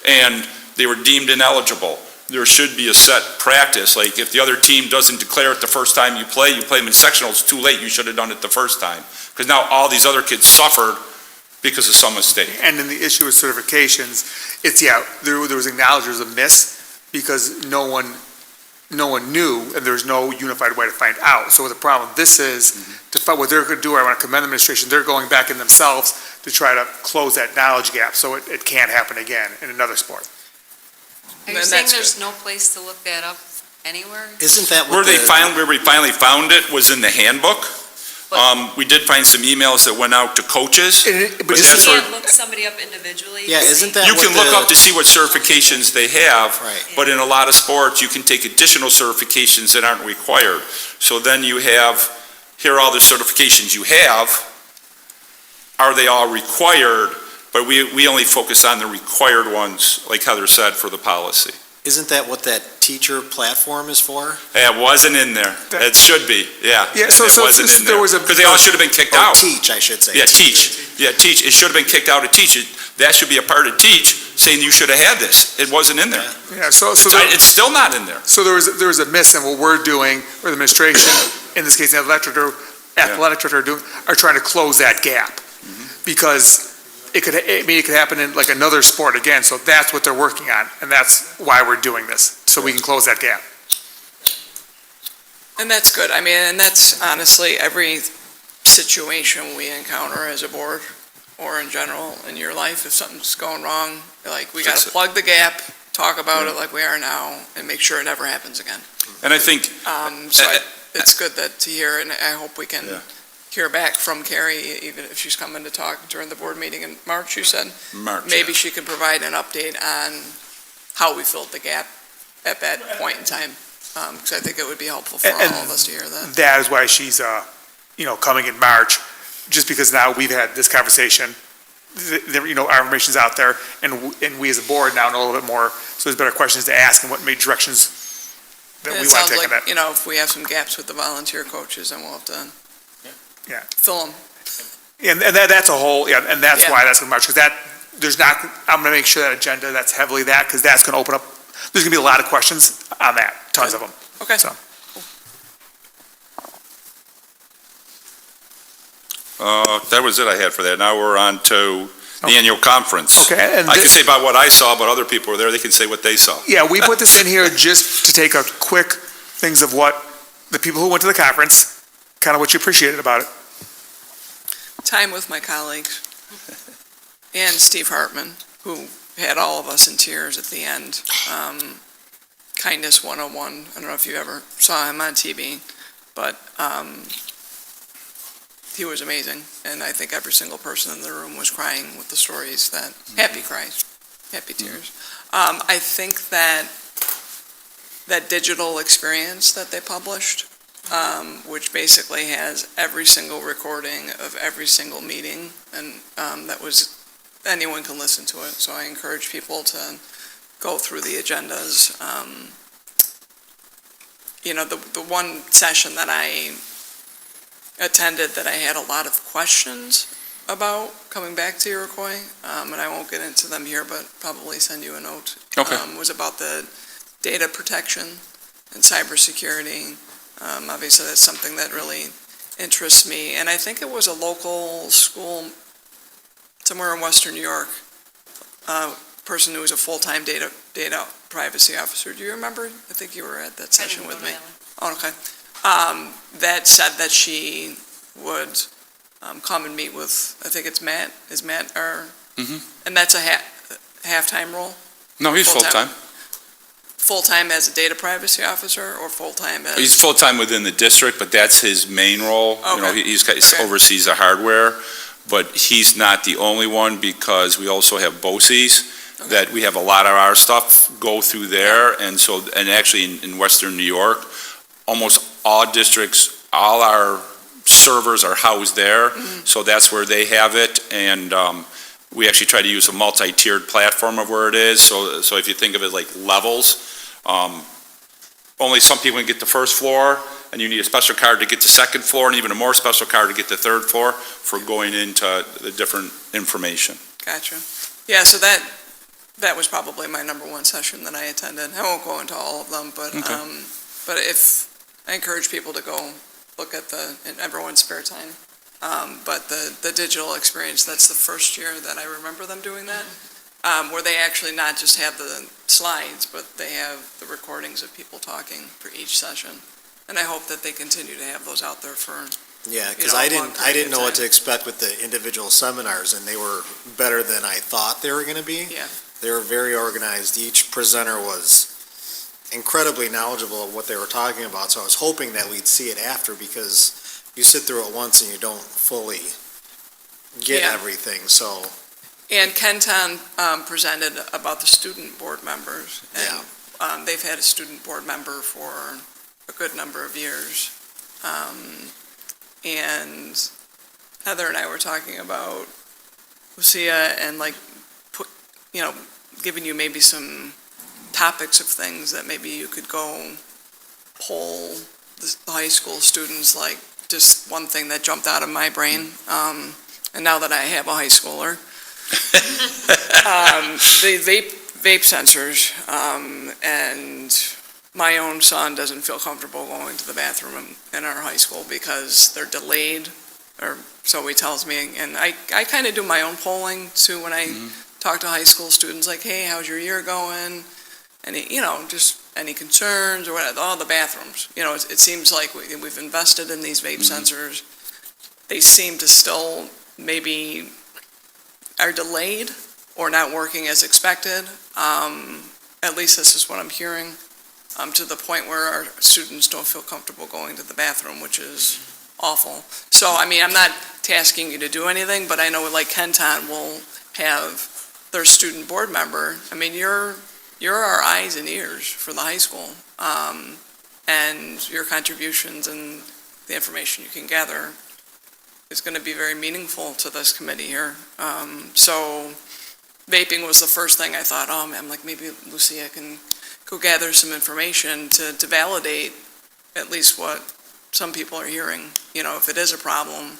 and they were deemed ineligible. There should be a set practice. Like if the other team doesn't declare it the first time you play them in sectionals, it's too late. You should have done it the first time. Because now all these other kids suffered because of some mistake. And in the issue with certifications, there was acknowledged there was a miss because no one knew and there's no unified way to find out. So the problem, this is, what they're going to do, I want to commend the administration, they're going back in themselves to try to close that knowledge gap so it can't happen again in another sport. Are you Then saying that's there's no place to look that up anywhere? Isn't that Where what we finally found it was in the handbook. We did find some emails that went out to coaches. But You this is, can't look somebody up individually? Yeah, isn't that You what can look the- up to see what certifications they have, Right. but in a lot of sports, you can take additional certifications that aren't required. So then you have, here are all the certifications you have. Are they all required? But we only focus on the required ones, like Heather said, for the policy. Isn't that what that teacher platform is for? It wasn't in there. It should be, yeah. Yeah, so- It so- wasn't so in there there. was a- Because they all should have been kicked Or out. teach, I should say. Yeah, teach. Yeah, teach. It should have been kicked out of teach. That should be a part of teach, saying you should have had this. It wasn't in there. It's still not in there. So there was a miss in what we're doing, or the administration, in this case, the athletic director are trying to close that gap. Because it could happen in like another sport again, so that's what they're working on, and that's why we're doing this, so we can close that gap. And that's good. I mean, and that's honestly every situation we encounter as a board or in general in your life. If something's going wrong, like we got Fix to it. plug the gap, talk about it like we are now, and make sure it never happens again. And I think, It's good to hear, and I hope we can Yeah. hear back from Carrie, even if she's coming to talk during the board meeting in March, you said. March. Maybe she can provide an update on how we filled the gap at that point in time. Because I think it would be helpful for all of us to hear that. That is why she's, coming in March, just because now we've had this conversation, our information's out there, and we as a board now know a little bit more, so there's better questions to ask and what main directions that And we it want sounds to take on like, that. if we have some gaps with the volunteer coaches, then we'll have to fill them. And that's a whole, and that's Yeah. why that's going to March, because I'm going to make sure that agenda, that's heavily that, because that's going to open up, there's going to be a lot of questions on that, tons of them. Okay. So. that was it I had for that. Now we're on to the annual conference. Okay, and I can this- say about what I saw, but other people were there, they can say what they saw. Yeah, we put this in here just to take a quick things of what the people who went to the conference, kind of what you appreciated about it. Time with my colleagues and Steve Hartman, who had all of us in tears at the end. Kindness 101. I don't know if you ever saw him on TV, but he was amazing. And I think every single person in the room was crying with the stories that, happy cries, happy tears. I think that digital experience that they published, which basically has every single recording of every single meeting, and anyone can listen to it. So I encourage people to go through the agendas. You know, the one session that I attended that I had a lot of questions about coming back to Iroquois, and I won't get into them here, but probably send you a note. Okay. Was about the data protection and cybersecurity. Obviously, that's something that really interests me. And I think it was a local school somewhere in Western New York, person who was a full-time data privacy officer. Do you remember? I think you were at that session with me. Oh, okay. That said that she would come and meet with, I think it's Matt. Is Matt our? And that's a half-time role? No, he's Full-time. full-time. Full-time as a data privacy officer or full-time as? He's full-time within the district, but that's his main role. You know, Okay. he Okay. oversees the hardware, but he's not the only one because we also have BOCEs that we have a lot of our stuff go through there. And so, and actually in Western New York, almost all districts, all our servers are housed there. So that's where they have it. And we actually try to use a multi-tiered platform of where it is. So if you think of it like levels, only some people can get the first floor, and you need a special card to get the second floor, and even a more special card to get the third floor for going into the different information. Gotcha. Yeah, so that was probably my number one session that I attended. I won't go into all of them, but Okay. but if I encourage people to go look at in everyone's spare time. But the digital experience, that's the first year that I remember them doing that, where they actually not just have the slides, but they have the recordings of people talking for each session. And I hope that they continue to have those out there for. Yeah, You because know, I a long didn't period of know what time. to expect with the individual seminars, and they were better than I thought they were going to be. Yeah. They were very organized. Each presenter was incredibly knowledgeable of what they were talking about, so I was hoping that we'd see it after, because you sit through it once and you don't fully get Yeah. everything, so. And Kenton presented about the student board members. And they've had a student board member for a good number of years. And Heather and I were talking about Lucia and giving you maybe some topics of things that maybe you could go poll the high school students, like just one thing that jumped out of my brain. And now that I have a high schooler, the vape sensors, and my own son doesn't feel comfortable going to the bathroom in our high school because they're delayed, or so he tells me. And I kind of do my own polling too when I talk to high school students, like, hey, how's your year going? And, just any concerns or whatever. Oh, the bathrooms. It seems like we've invested in these vape sensors. They seem to still maybe are delayed or not working as expected. At least this is what I'm hearing, to the point where our students don't feel comfortable going to the bathroom, which is awful. So, I'm not tasking you to do anything, but I know like Kenton will have their student board member. You're our eyes and ears for the high school, and your contributions and the information you can gather is going to be very meaningful to this committee here. So vaping was the first thing I thought, I'm like, maybe Lucia can go gather some information to validate at least what some people are hearing, if it is a problem,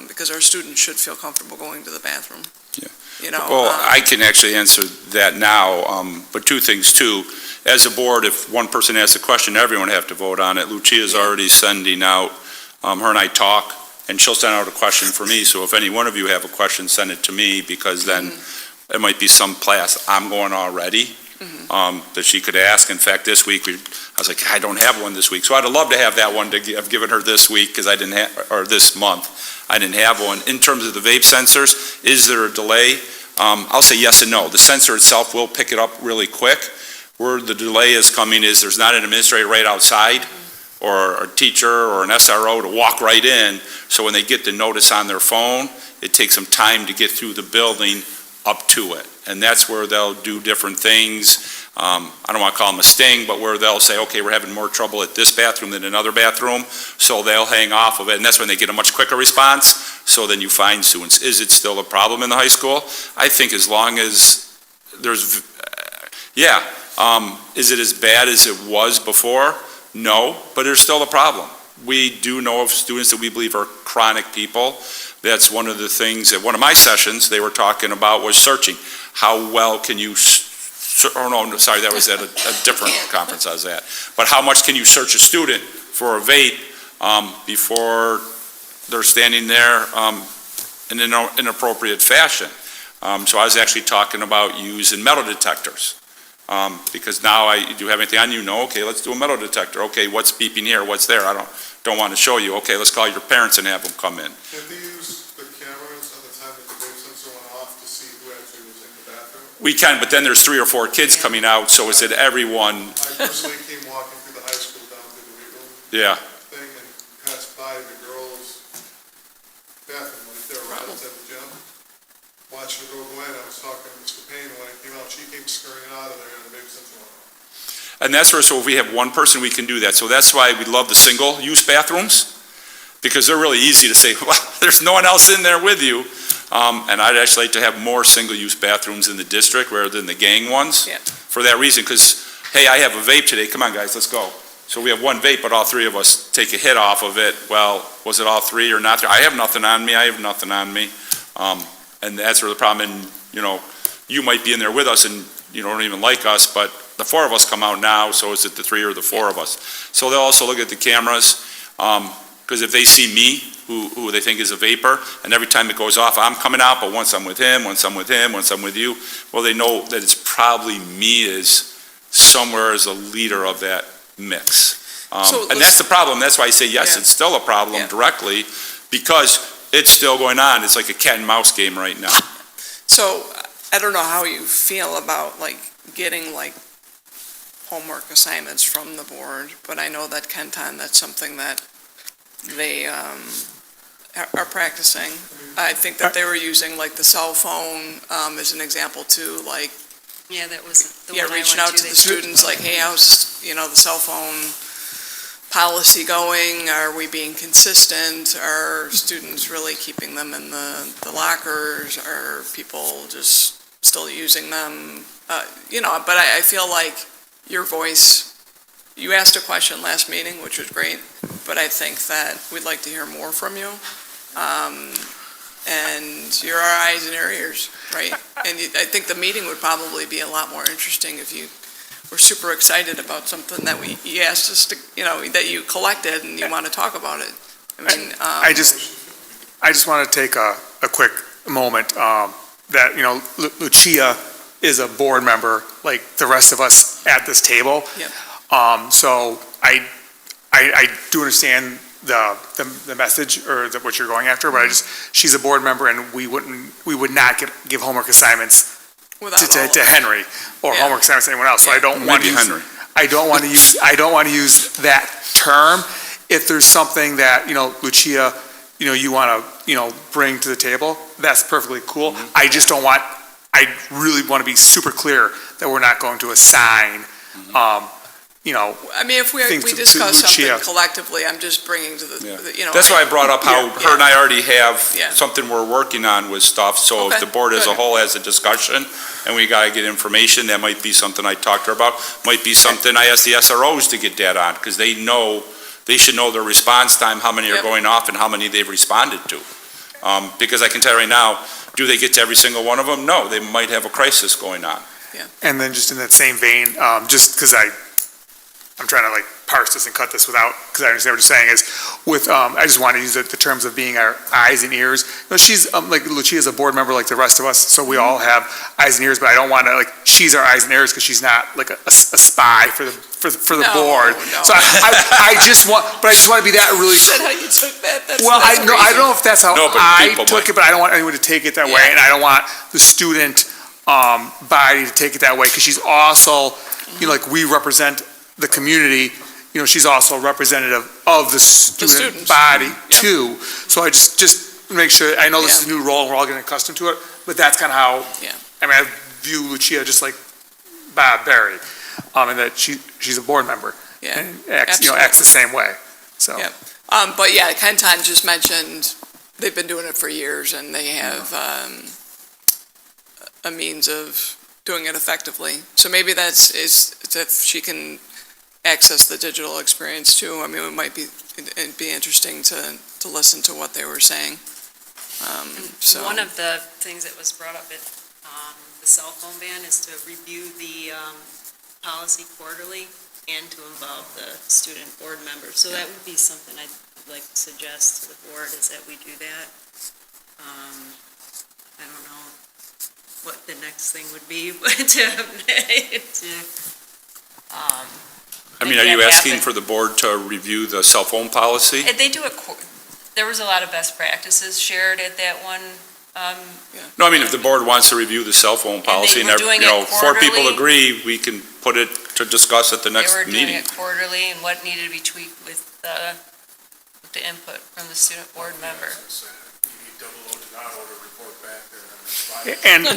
because our students should feel comfortable going to the bathroom. Yeah. Well, I can actually answer that now, but two things too. As a board, if one person asks a question, everyone have to vote on it. Lucia's already sending out, her and I talk, and she'll send out a question for me. So if any one of you have a question, send it to me, because then it might be some class I'm going already that she could ask. In fact, this week, I was like, I don't have one this week. So I'd love to have that one to have given her this week, because I didn't have, or this month. I didn't have one. In terms of the vape sensors, is there a delay? I'll say yes and no. The sensor itself will pick it up really quick. Where the delay is coming is there's not an administrator right outside, or a teacher or an SRO to walk right in. So when they get the notice on their phone, it takes them time to get through the building up to it. And that's where they'll do different things. I don't want to call them a sting, but where they'll say, okay, we're having more trouble at this bathroom than another bathroom. So they'll hang off of it. And that's when they get a much quicker response. So then you find students, is it still a problem in the high school? I think as long as there's, Yeah, is it as bad as it was before? No, but there's still a problem. We do know of students that we believe are chronic people. That's one of the things at one of my sessions they were talking about was searching. How well can you, oh no, sorry, that was at a different conference I was at. But how much can you search a student for a vape before they're standing there in an inappropriate fashion? So I was actually talking about using metal detectors. Because now do you have anything on you? No, okay, let's do a metal detector. Okay, what's beeping here? What's there? I don't want to show you. Okay, let's call your parents and have them come in. Can they use the cameras at the time that the vape sensor went off to see who actually was in the bathroom? We can, but then there's 3 or 4 kids coming out, so is it everyone? I personally came walking through the high school down to the weight room Yeah, thing and passed by the girls' bathroom right there, right outside the gym. Watched her go in, I was talking to Mr. Payne, and when I came out, she came scurrying out of there and the vape sensor went off. and that's where, so if we have one person, we can do that. So that's why we love the single-use bathrooms, because they're really easy to say, well, there's no one else in there with you. And I'd actually like to have more single-use bathrooms in the district rather than the gang ones. Yeah. For that reason, because, hey, I have a vape today, come on, guys, let's go. So we have one vape, but all 3 of us take a hit off of it. Well, was it all 3 or not? I have nothing on me, I have nothing on me. And that's where the problem, and, you might be in there with us and you don't even like us, but the 4 of us come out now, so is it the 3 or the 4 of us? So they'll also look at the cameras, because if they see me, who they think is a vapor, and every time it goes off, I'm coming out, but once I'm with him, once I'm with him, once I'm with you, well, they know that it's probably me as somewhere as a leader of that mix. And that's the problem. That's why I say, yes, Yeah. it's still a problem Yeah. directly, because it's still going on. It's like a cat and mouse game right now. So I don't know how you feel about getting homework assignments from the board, but I know that Kenton, that's something that they are practicing. I think that they were using the cell phone as an example too, Yeah, that was the one I went reaching out to They the students, hey, how's, the cell phone policy going? Are we being consistent? Are students really keeping them in the lockers? Are people just still using them? But I feel like your voice, you asked a question last meeting, which was great, but I think that we'd like to hear more from you. And you're our eyes and our ears, right? And I think the meeting would probably be a lot more interesting if you were super excited about something that you asked us to, that you collected and you want to talk about it. I mean, I just want to take a quick moment, that, Lucia is a board member like the rest of us at this table. Yep. So I do understand the message or what you're going after, but she's a board member and we would not give homework assignments to Henry or homework assignments to anyone else. So I don't want to use Henry. I don't want to use that term. If there's something that, Lucia, you want to, bring to the table, that's perfectly cool. I really want to be super clear that we're not going to assign, I mean, if we discuss something collectively, I'm just bringing to the. That's why I brought up how her and I already have Yeah. something we're working on with stuff, so if Okay, the board as a good. whole has a discussion, and we gotta get information, that might be something I talked to her about, might be something I asked the SROs to get data on, because they should know their response time, how many are Yep. going off and how many they've responded to. Because I can tell you right now, do they get to every single one of them? No, they might have a crisis going on. And then just in that same vein, just because I'm trying to parse this and cut this without, because I understand what you're saying, is with, I just want to use the terms of being our eyes and ears. She's, Lucia's a board member like the rest of us, so we all have eyes and ears, but I don't want to, she's our eyes and ears because she's not a spy for the board. No. So I just want to be that really. Is that how you took that? Well, I don't know if that's how No, but I people took might. it, but I don't want anyone to take it that way, and I don't want the student body to take it that way, because she's also, we represent the community, she's also a representative of the student students. body Yep. too. So I just make sure, I know this is a new role and we're all getting accustomed to it, but that's kind of how, Yeah. I mean, I view Lucia just like Bob Berry, and that she's a board member. Yeah, And acts the same way, so. Yeah. But yeah, Kenton just mentioned, they've been doing it for years and they have a means of doing it effectively. So maybe that's, is if she can access the digital experience too. I mean, it'd be interesting to listen to what they were saying. So. One of the things that was brought up at the cell phone ban is to review the policy quarterly and to involve the student board members. So that would be something I'd like to suggest to the board, is that we do that. I don't know what the next thing would be, but I mean, are you asking for the board to review the cell phone policy? They do it, there was a lot of best practices shared at that one. No, I mean, if the board wants to review the cell phone policy and, were doing it four people quarterly. agree, we can put it to discuss at the next They were doing meeting. it quarterly and what needed to be tweaked with the input from the student board member. You need double loaded auto to report back there, and it's fine. And,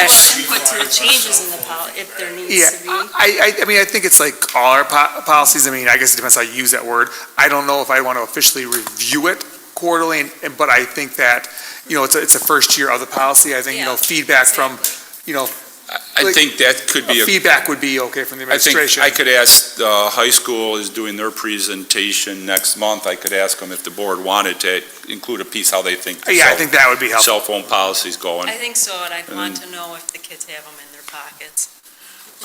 Input to the changes in the if there needs to be. I mean, I think it's like all our policies. I mean, I guess it depends how you use that word. I don't know if I want to officially review it quarterly, but I think that, it's a first year of the policy. I think, Yeah, feedback from, I think that could be feedback would be okay from the I think administration. I could ask, the high school is doing their presentation next month. I could ask them if the board wanted to include a piece how they think the Yeah, I think that would be helpful. cell phone policy's going. I think so, and I'd want to know if the kids have them in their pockets.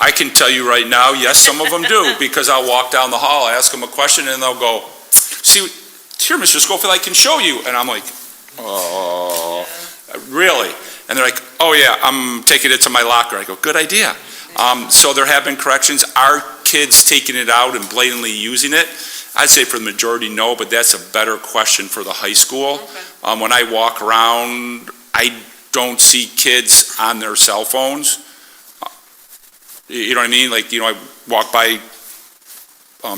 I can tell you right now, yes, some of them do, because I'll walk down the hall, ask them a question, and they'll go, see, here, Mr. Schofield, I can show you. And I'm like, oh, really? And they're like, oh yeah, I'm taking it to my locker. I go, good idea. So there have been corrections. Are kids taking it out and blatantly using it? I'd say for the majority, no, but that's a better question for the high school. Okay. When I walk around, I don't see kids on their cell phones. You know what I mean? Like, I walk by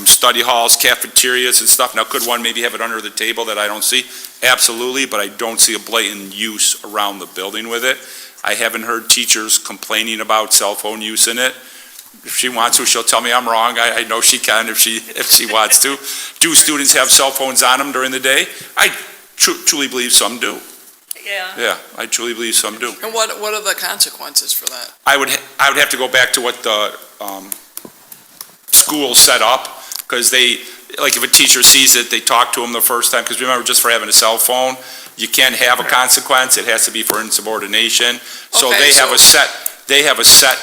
study halls, cafeterias and stuff. Now, could one maybe have it under the table that I don't see? Absolutely, but I don't see a blatant use around the building with it. I haven't heard teachers complaining about cell phone use in it. If she wants to, she'll tell me I'm wrong. I know she can if she wants to. Do students have cell phones on them during the day? I truly believe some do. Yeah. Yeah, I truly believe some do. And what are the consequences for that? I would have to go back to what the school set up, because like if a teacher sees it, they talk to them the first time, because remember, just for having a cell phone, you can't have a consequence, it has to be for insubordination. So Okay, they have a set,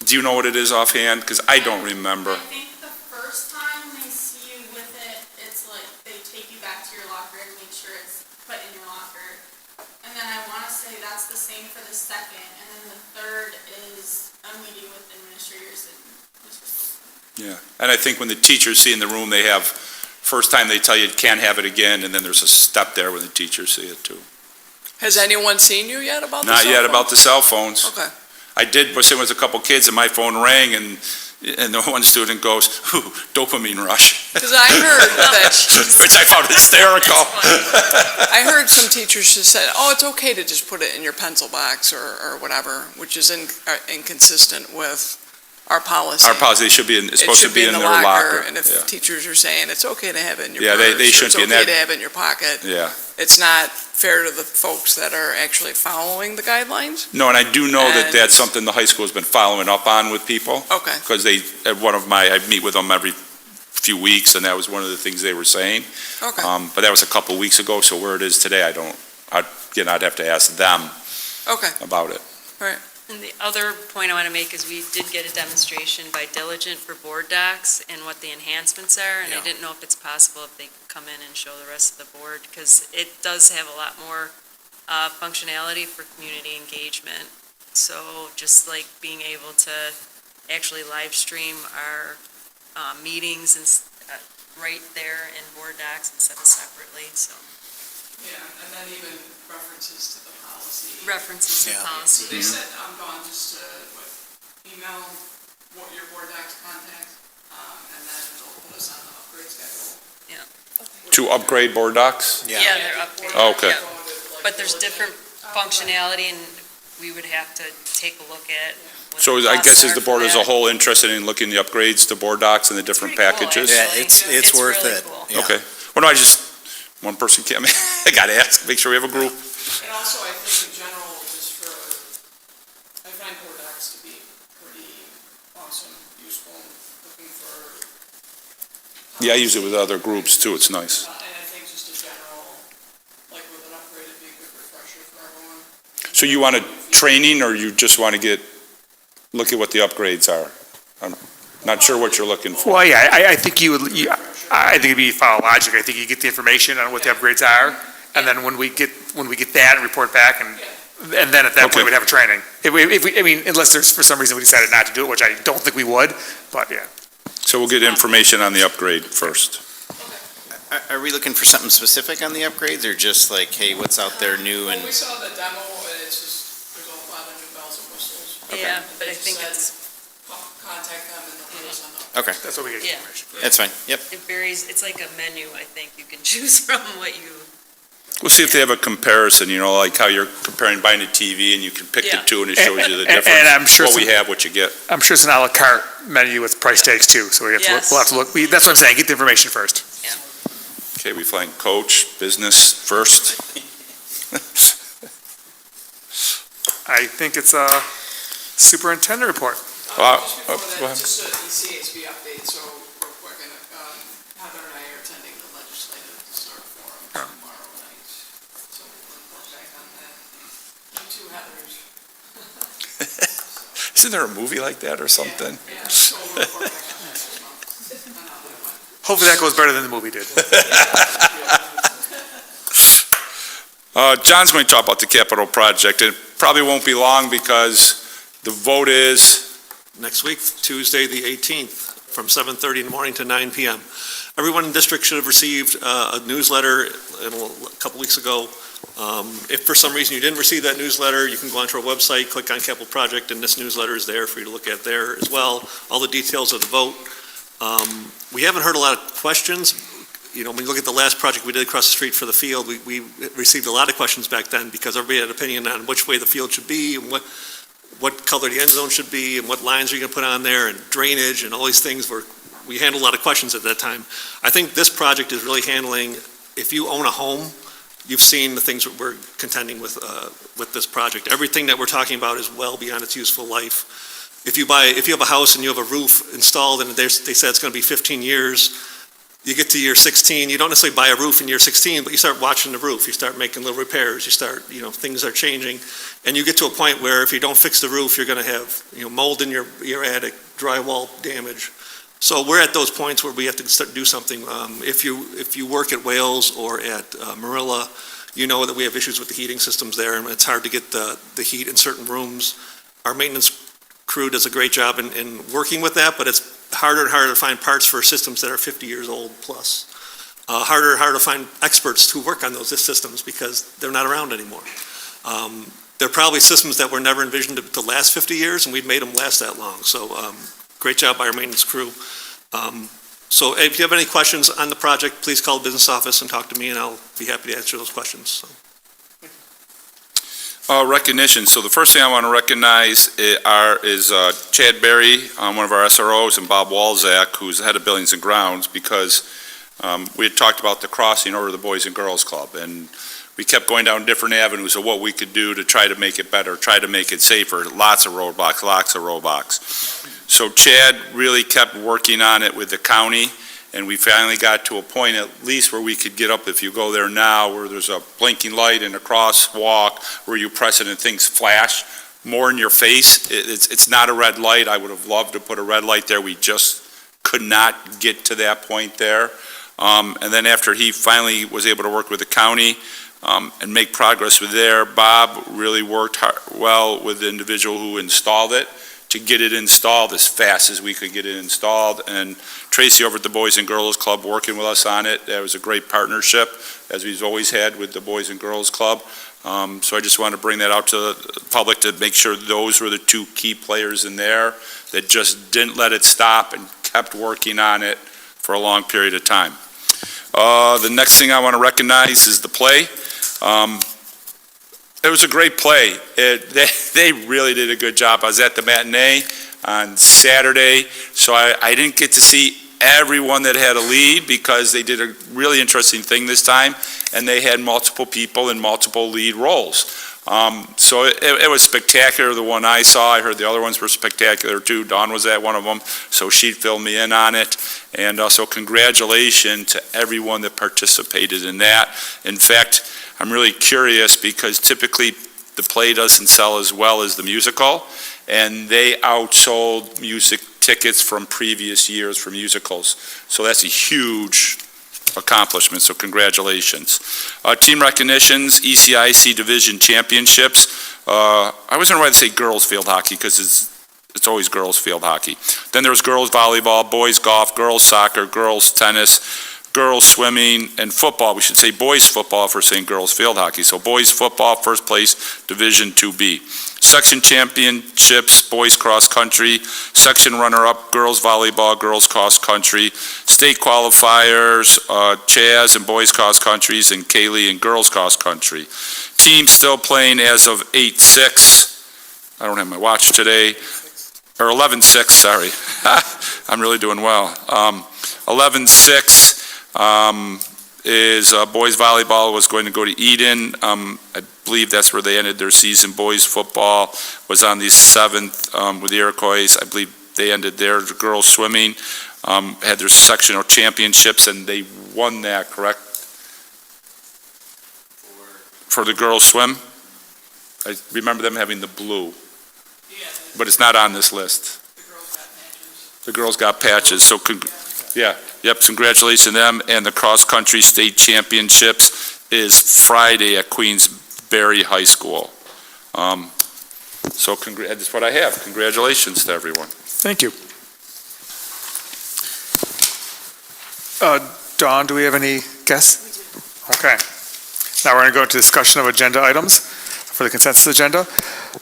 do you know what it is offhand? Because I don't remember. I think the first time they see you with it, it's like they take you back to your locker and make sure it's put in your locker. And then I want to say that's the same for the second. And then the third is a meeting with administrators and Mr. Yeah, and I think when the teachers see in the room, they have, first time they tell you can't have it again, and then there's a step there when the teachers see it too. Has anyone seen you yet about the Not cell yet phone? about the cell phones. Okay. I did, was sitting with a couple kids and my phone rang and the one student goes, ooh, dopamine rush, Because I heard that, which I found hysterical. I heard some teachers just said, oh, it's okay to just put it in your pencil box or whatever, which is inconsistent with our policy. Our policy should be, it's supposed to be in their locker. And if Yeah. teachers are saying it's okay to have it in your Yeah, purse, they shouldn't be in it's okay that- to have it in your pocket, Yeah. it's not fair to the folks that are actually following the guidelines? No, and I do know that And- that's something the high school's been following up on with people. Okay. Because I meet with them every few weeks, and that was one of the things they were saying. Okay. But that was a couple weeks ago, so where it is today, I'd have to ask them Okay. about it. And the other point I want to make is we did get a demonstration by Diligent for board docs and what the enhancements are, and I Yeah. didn't know if it's possible if they could come in and show the rest of the board, because it does have a lot more functionality for community engagement. So just like being able to actually live stream our meetings and right there in board docs instead of separately, so Yeah, and then even references to the policy. references to Yeah. policy. They said, I'm going just to email what your board docs contact, and then they'll put us on the upgrade schedule. To upgrade board docs? Yeah, they're updated. Oh, okay. But there's different functionality, and we would have to take a look at what So the I costs guess is are the for board as a that. whole interested in looking at the upgrades to board docs and the different pretty cool, packages? Yeah, actually. it's worth really it. cool. Yeah. Okay. Well, no, one person can't, I gotta ask, make sure we have a group. And also, I think in general, just for awesome, useful, looking for. Yeah, I use it with other groups too, it's nice. And I think just a general, like with an upgrade, it'd be a good refresher for everyone. So you want a training, or you just want to look at what the upgrades are? I'm not sure what you're looking for. Well, yeah, I think I think it'd be follow logic. I think you get the information on what the upgrades are, and then when we get that and report back, and then at that Okay. point, we'd have a training. If we, I mean, unless there's, for some reason, we decided not to do it, which I don't think we would, but yeah. So we'll get information on the upgrade first. Are we looking for something specific on the upgrades, or just like, hey, what's out there new and? Well, we saw the demo, and it's just, there's a lot of new bells and whistles. Yeah, And but they I just think said, it's, contact them and they'll put us on the. Okay, That's what we get Yeah. information. that's fine, yep. it varies, it's like a menu, I think. You can choose from what you, We'll see if they have a comparison, like how you're comparing buying a TV and you can pick the Yeah. two and it shows you the And difference. I'm sure What we some- have, what you get. I'm sure it's an à la carte menu with price tags too, so we have to look, Yes. we'll have to look, that's what I'm saying, get the information first. Okay, we find coach, business first. I think it's a superintendent report. Just Go before ahead. that, just a ECHB update, so real quick, and Heather and I are attending the legislative forum tomorrow night, so we'll report back on that. You too, Heathers. Isn't there a movie like that or something? Yeah, so we'll report back on that as well. On how that went. Hopefully that goes better than the movie did. John's going to talk about the capital project. It probably won't be long because the vote is, Next week, Tuesday, the 18th, from 7:30 in the morning to 9 PM. Everyone in the district should have received a newsletter a couple weeks ago. If for some reason you didn't receive that newsletter, you can go onto our website, click on Capital Project, and this newsletter is there for you to look at there as well, all the details of the vote. We haven't heard a lot of questions. When you look at the last project we did across the street for the field, we received a lot of questions back then because everybody had an opinion on which way the field should be and what color the end zone should be and what lines are you going to put on there and drainage and all these things. We handled a lot of questions at that time. I think this project is really handling, if you own a home, you've seen the things that we're contending with this project. Everything that we're talking about is well beyond its useful life. If you have a house and you have a roof installed and they said it's going to be 15 years, you get to year 16, you don't necessarily buy a roof in year 16, but you start watching the roof, you start making little repairs, you start, things are changing, and you get to a point where if you don't fix the roof, you're going to have, mold in your attic, drywall damage. So we're at those points where we have to start do something. If you work at Wales or at Marilla, you know that we have issues with the heating systems there, and it's hard to get the heat in certain rooms. Our maintenance crew does a great job in working with that, but it's harder and harder to find parts for systems that are 50 years old plus. Harder and harder to find experts who work on those systems because they're not around anymore. They're probably systems that were never envisioned to last 50 years, and we've made them last that long. So great job by our maintenance crew. So if you have any questions on the project, please call the business office and talk to me, and I'll be happy to answer those questions. So. recognition. So the first thing I want to recognize is Chad Berry, one of our SROs, and Bob Walzak, who's the head of Buildings and Grounds, because we had talked about the crossing over to the Boys and Girls Club, and we kept going down different avenues of what we could do to try to make it better, try to make it safer. Lots of roadblocks. So Chad really kept working on it with the county, and we finally got to a point at least where we could get up, if you go there now, where there's a blinking light and a crosswalk where you press it and things flash more in your face. It's not a red light. I would have loved to put a red light there. We just could not get to that point there. And then after he finally was able to work with the county and make progress with there, Bob really worked well with the individual who installed it to get it installed as fast as we could get it installed. And Tracy over at the Boys and Girls Club working with us on it. That was a great partnership, as we've always had with the Boys and Girls Club. So I just want to bring that out to the public to make sure those were the two key players in there that just didn't let it stop and kept working on it for a long period of time. The next thing I want to recognize is the play. It was a great play. They really did a good job. I was at the matinee on Saturday, so I didn't get to see everyone that had a lead because they did a really interesting thing this time, and they had multiple people in multiple lead roles. So it was spectacular, the one I saw. I heard the other ones were spectacular too. Dawn was at one of them, so she filled me in on it. And so congratulations to everyone that participated in that. In fact, I'm really curious because typically the play doesn't sell as well as the musical, and they outsold music tickets from previous years for musicals. So that's a huge accomplishment, so congratulations. Team recognitions, ECIC Division Championships. I wasn't ready to say girls field hockey because it's always girls field hockey. Then there was girls volleyball, boys golf, girls soccer, girls tennis, girls swimming, and football. We should say boys football if we're saying girls field hockey. So boys football, first place, Division 2B. Section championships, boys cross country. Section runner-up, girls volleyball, girls cross country. State qualifiers, Chaz and boys cross countries, and Kaylee and girls cross country. Team still playing as of 8-6. I don't have my watch today. Or 11-6, sorry. I'm really doing well. 11-6 is boys volleyball was going to go to Eden. I believe that's where they ended their season. Boys football was on the 7th with the Iroquois. I believe they ended their girls swimming, had their sectional championships, and they won that, correct? For the girls swim? I remember them having the blue, but it's not on this list. The girls got patches, so congratulations to them. And the cross-country state championships is Friday at Queensbury High School. So that's what I have. Congratulations to everyone. Thank you. Dawn, do we have any guests? Okay. Now we're going to go into discussion of agenda items for the consensus agenda.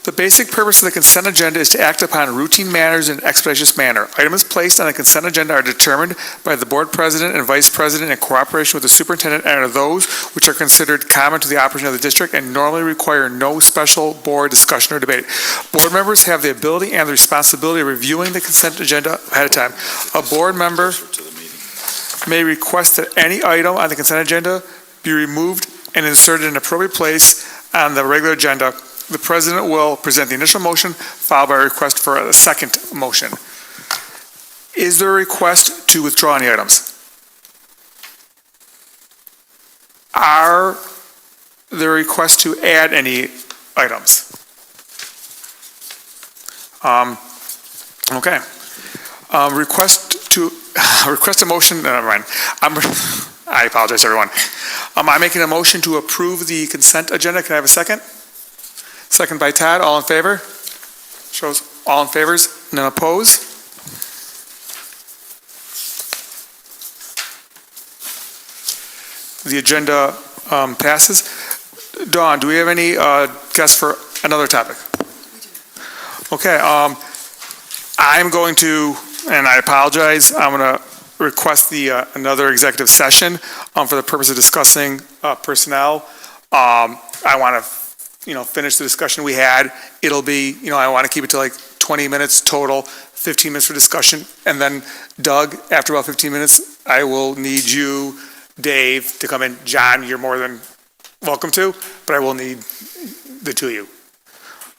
The basic purpose of the consent agenda is to act upon routine matters in an expeditious manner. Items placed on the consent agenda are determined by the board president and vice president in cooperation with the superintendent and are those which are considered common to the operation of the district and normally require no special board discussion or debate. Board members have the ability and the responsibility of reviewing the consent agenda ahead of time. A board member may request that any item on the consent agenda be removed and inserted in an appropriate place on the regular agenda. The president will present the initial motion, followed by a request for a second motion. Is there a request to withdraw any items? Are there requests to add any items? Okay. Request a motion, never mind. I apologize, everyone. I'm making a motion to approve the consent agenda. Can I have a second? Second by Todd. All in favor? Shows all in favors, none opposed. The agenda passes. Dawn, do we have any guests for another topic? Okay. I'm going to, and I apologize, I'm going to request another executive session for the purpose of discussing personnel. I want to finish the discussion we had. It'll be, I want to keep it to like 20 minutes total, 15 minutes for discussion. And then Doug, after about 15 minutes, I will need you, Dave, to come in. John, you're more than welcome to, but I will need the two of you.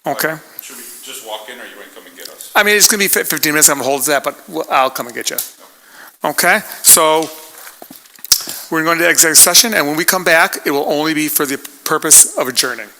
Okay? Should we just walk in or are you going to come and get us? I mean, it's going to be 15 minutes. I'm going to hold that, but I'll come and get you. Okay? So we're going to go into executive session, and when we come back, it will only be for the purpose of adjourning.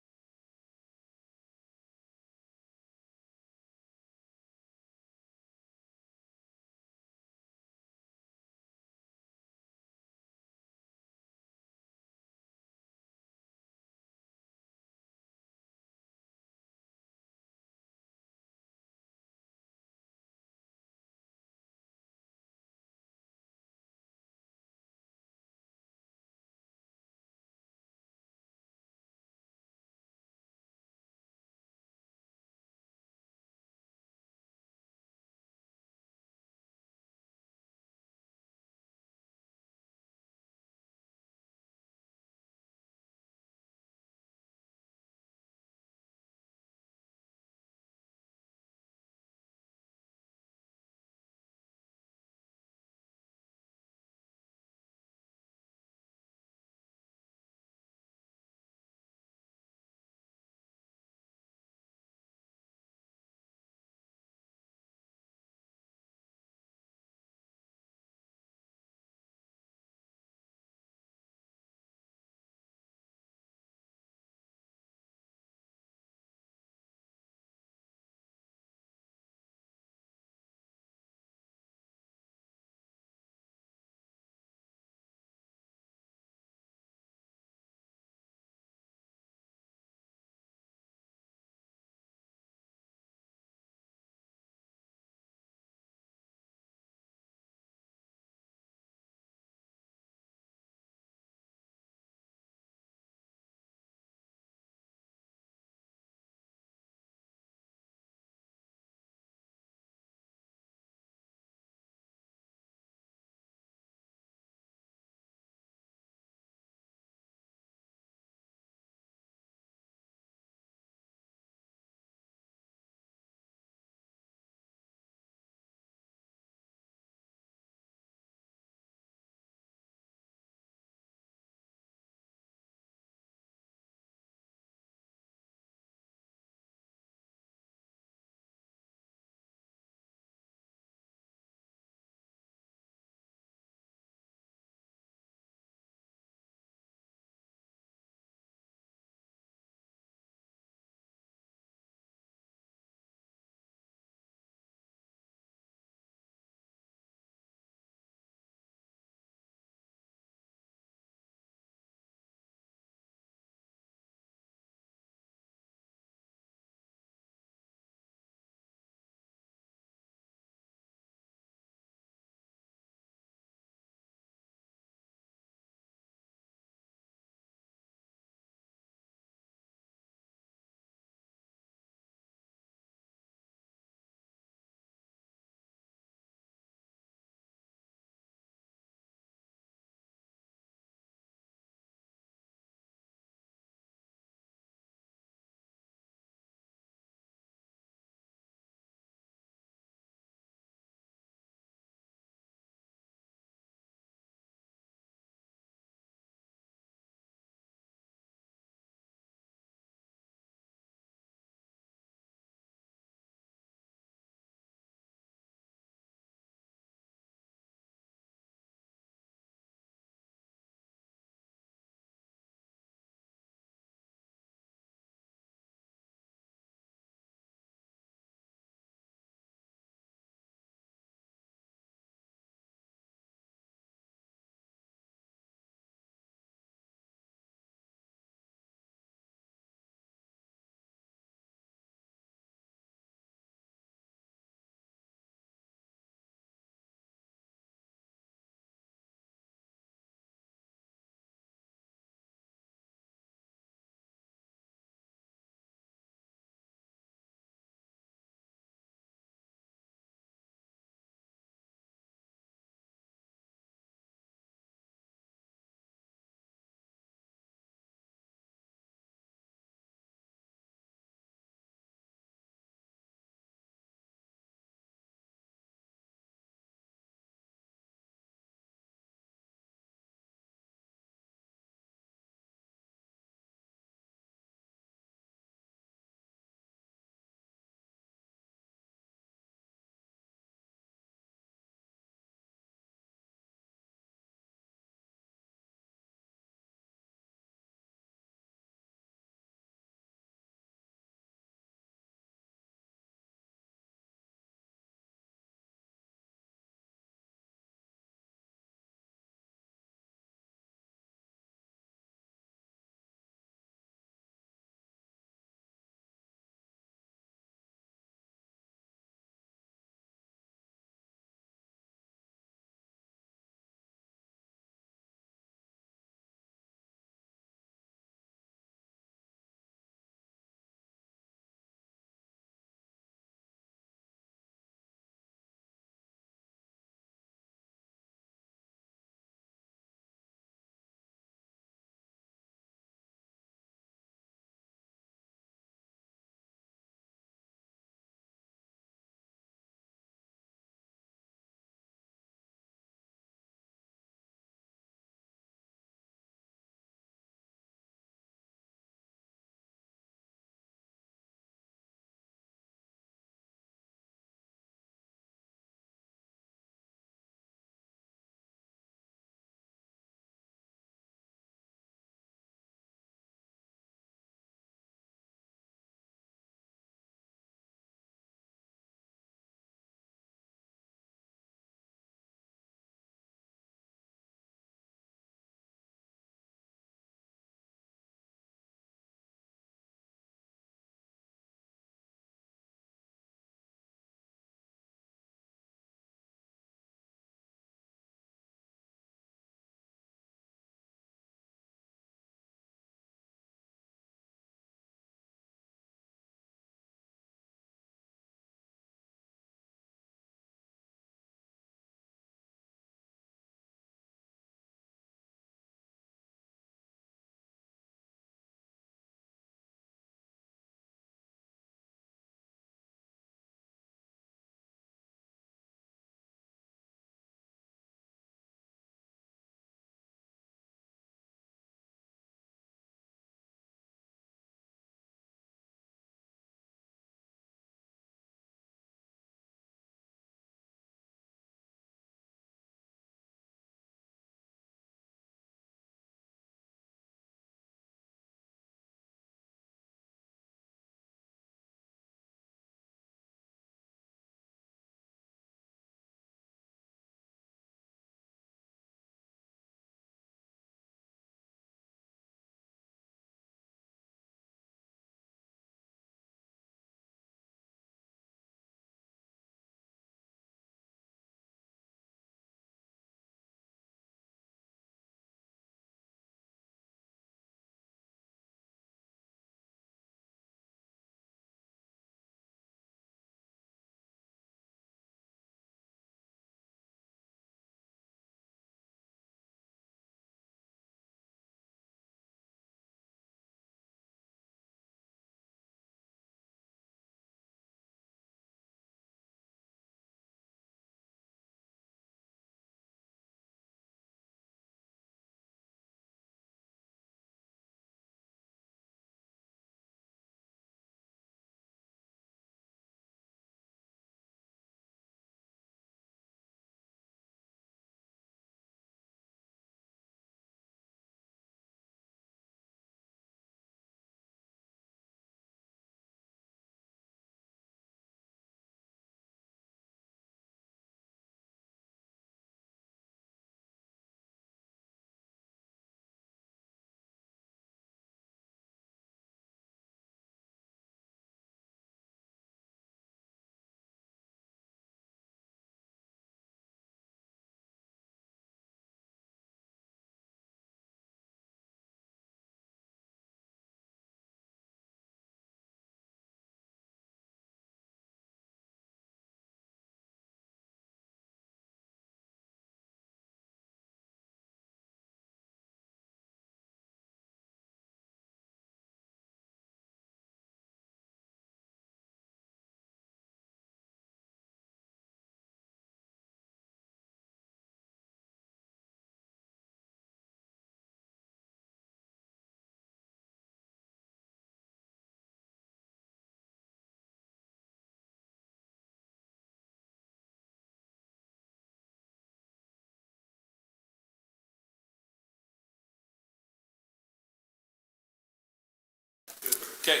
Okay.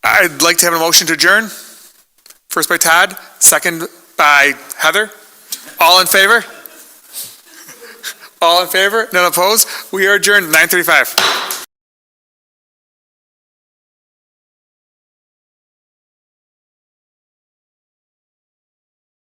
I'd like to have a motion to adjourn. First by Todd, second by Heather. All in favor? All in favor? None opposed? We are adjourned at 9:35.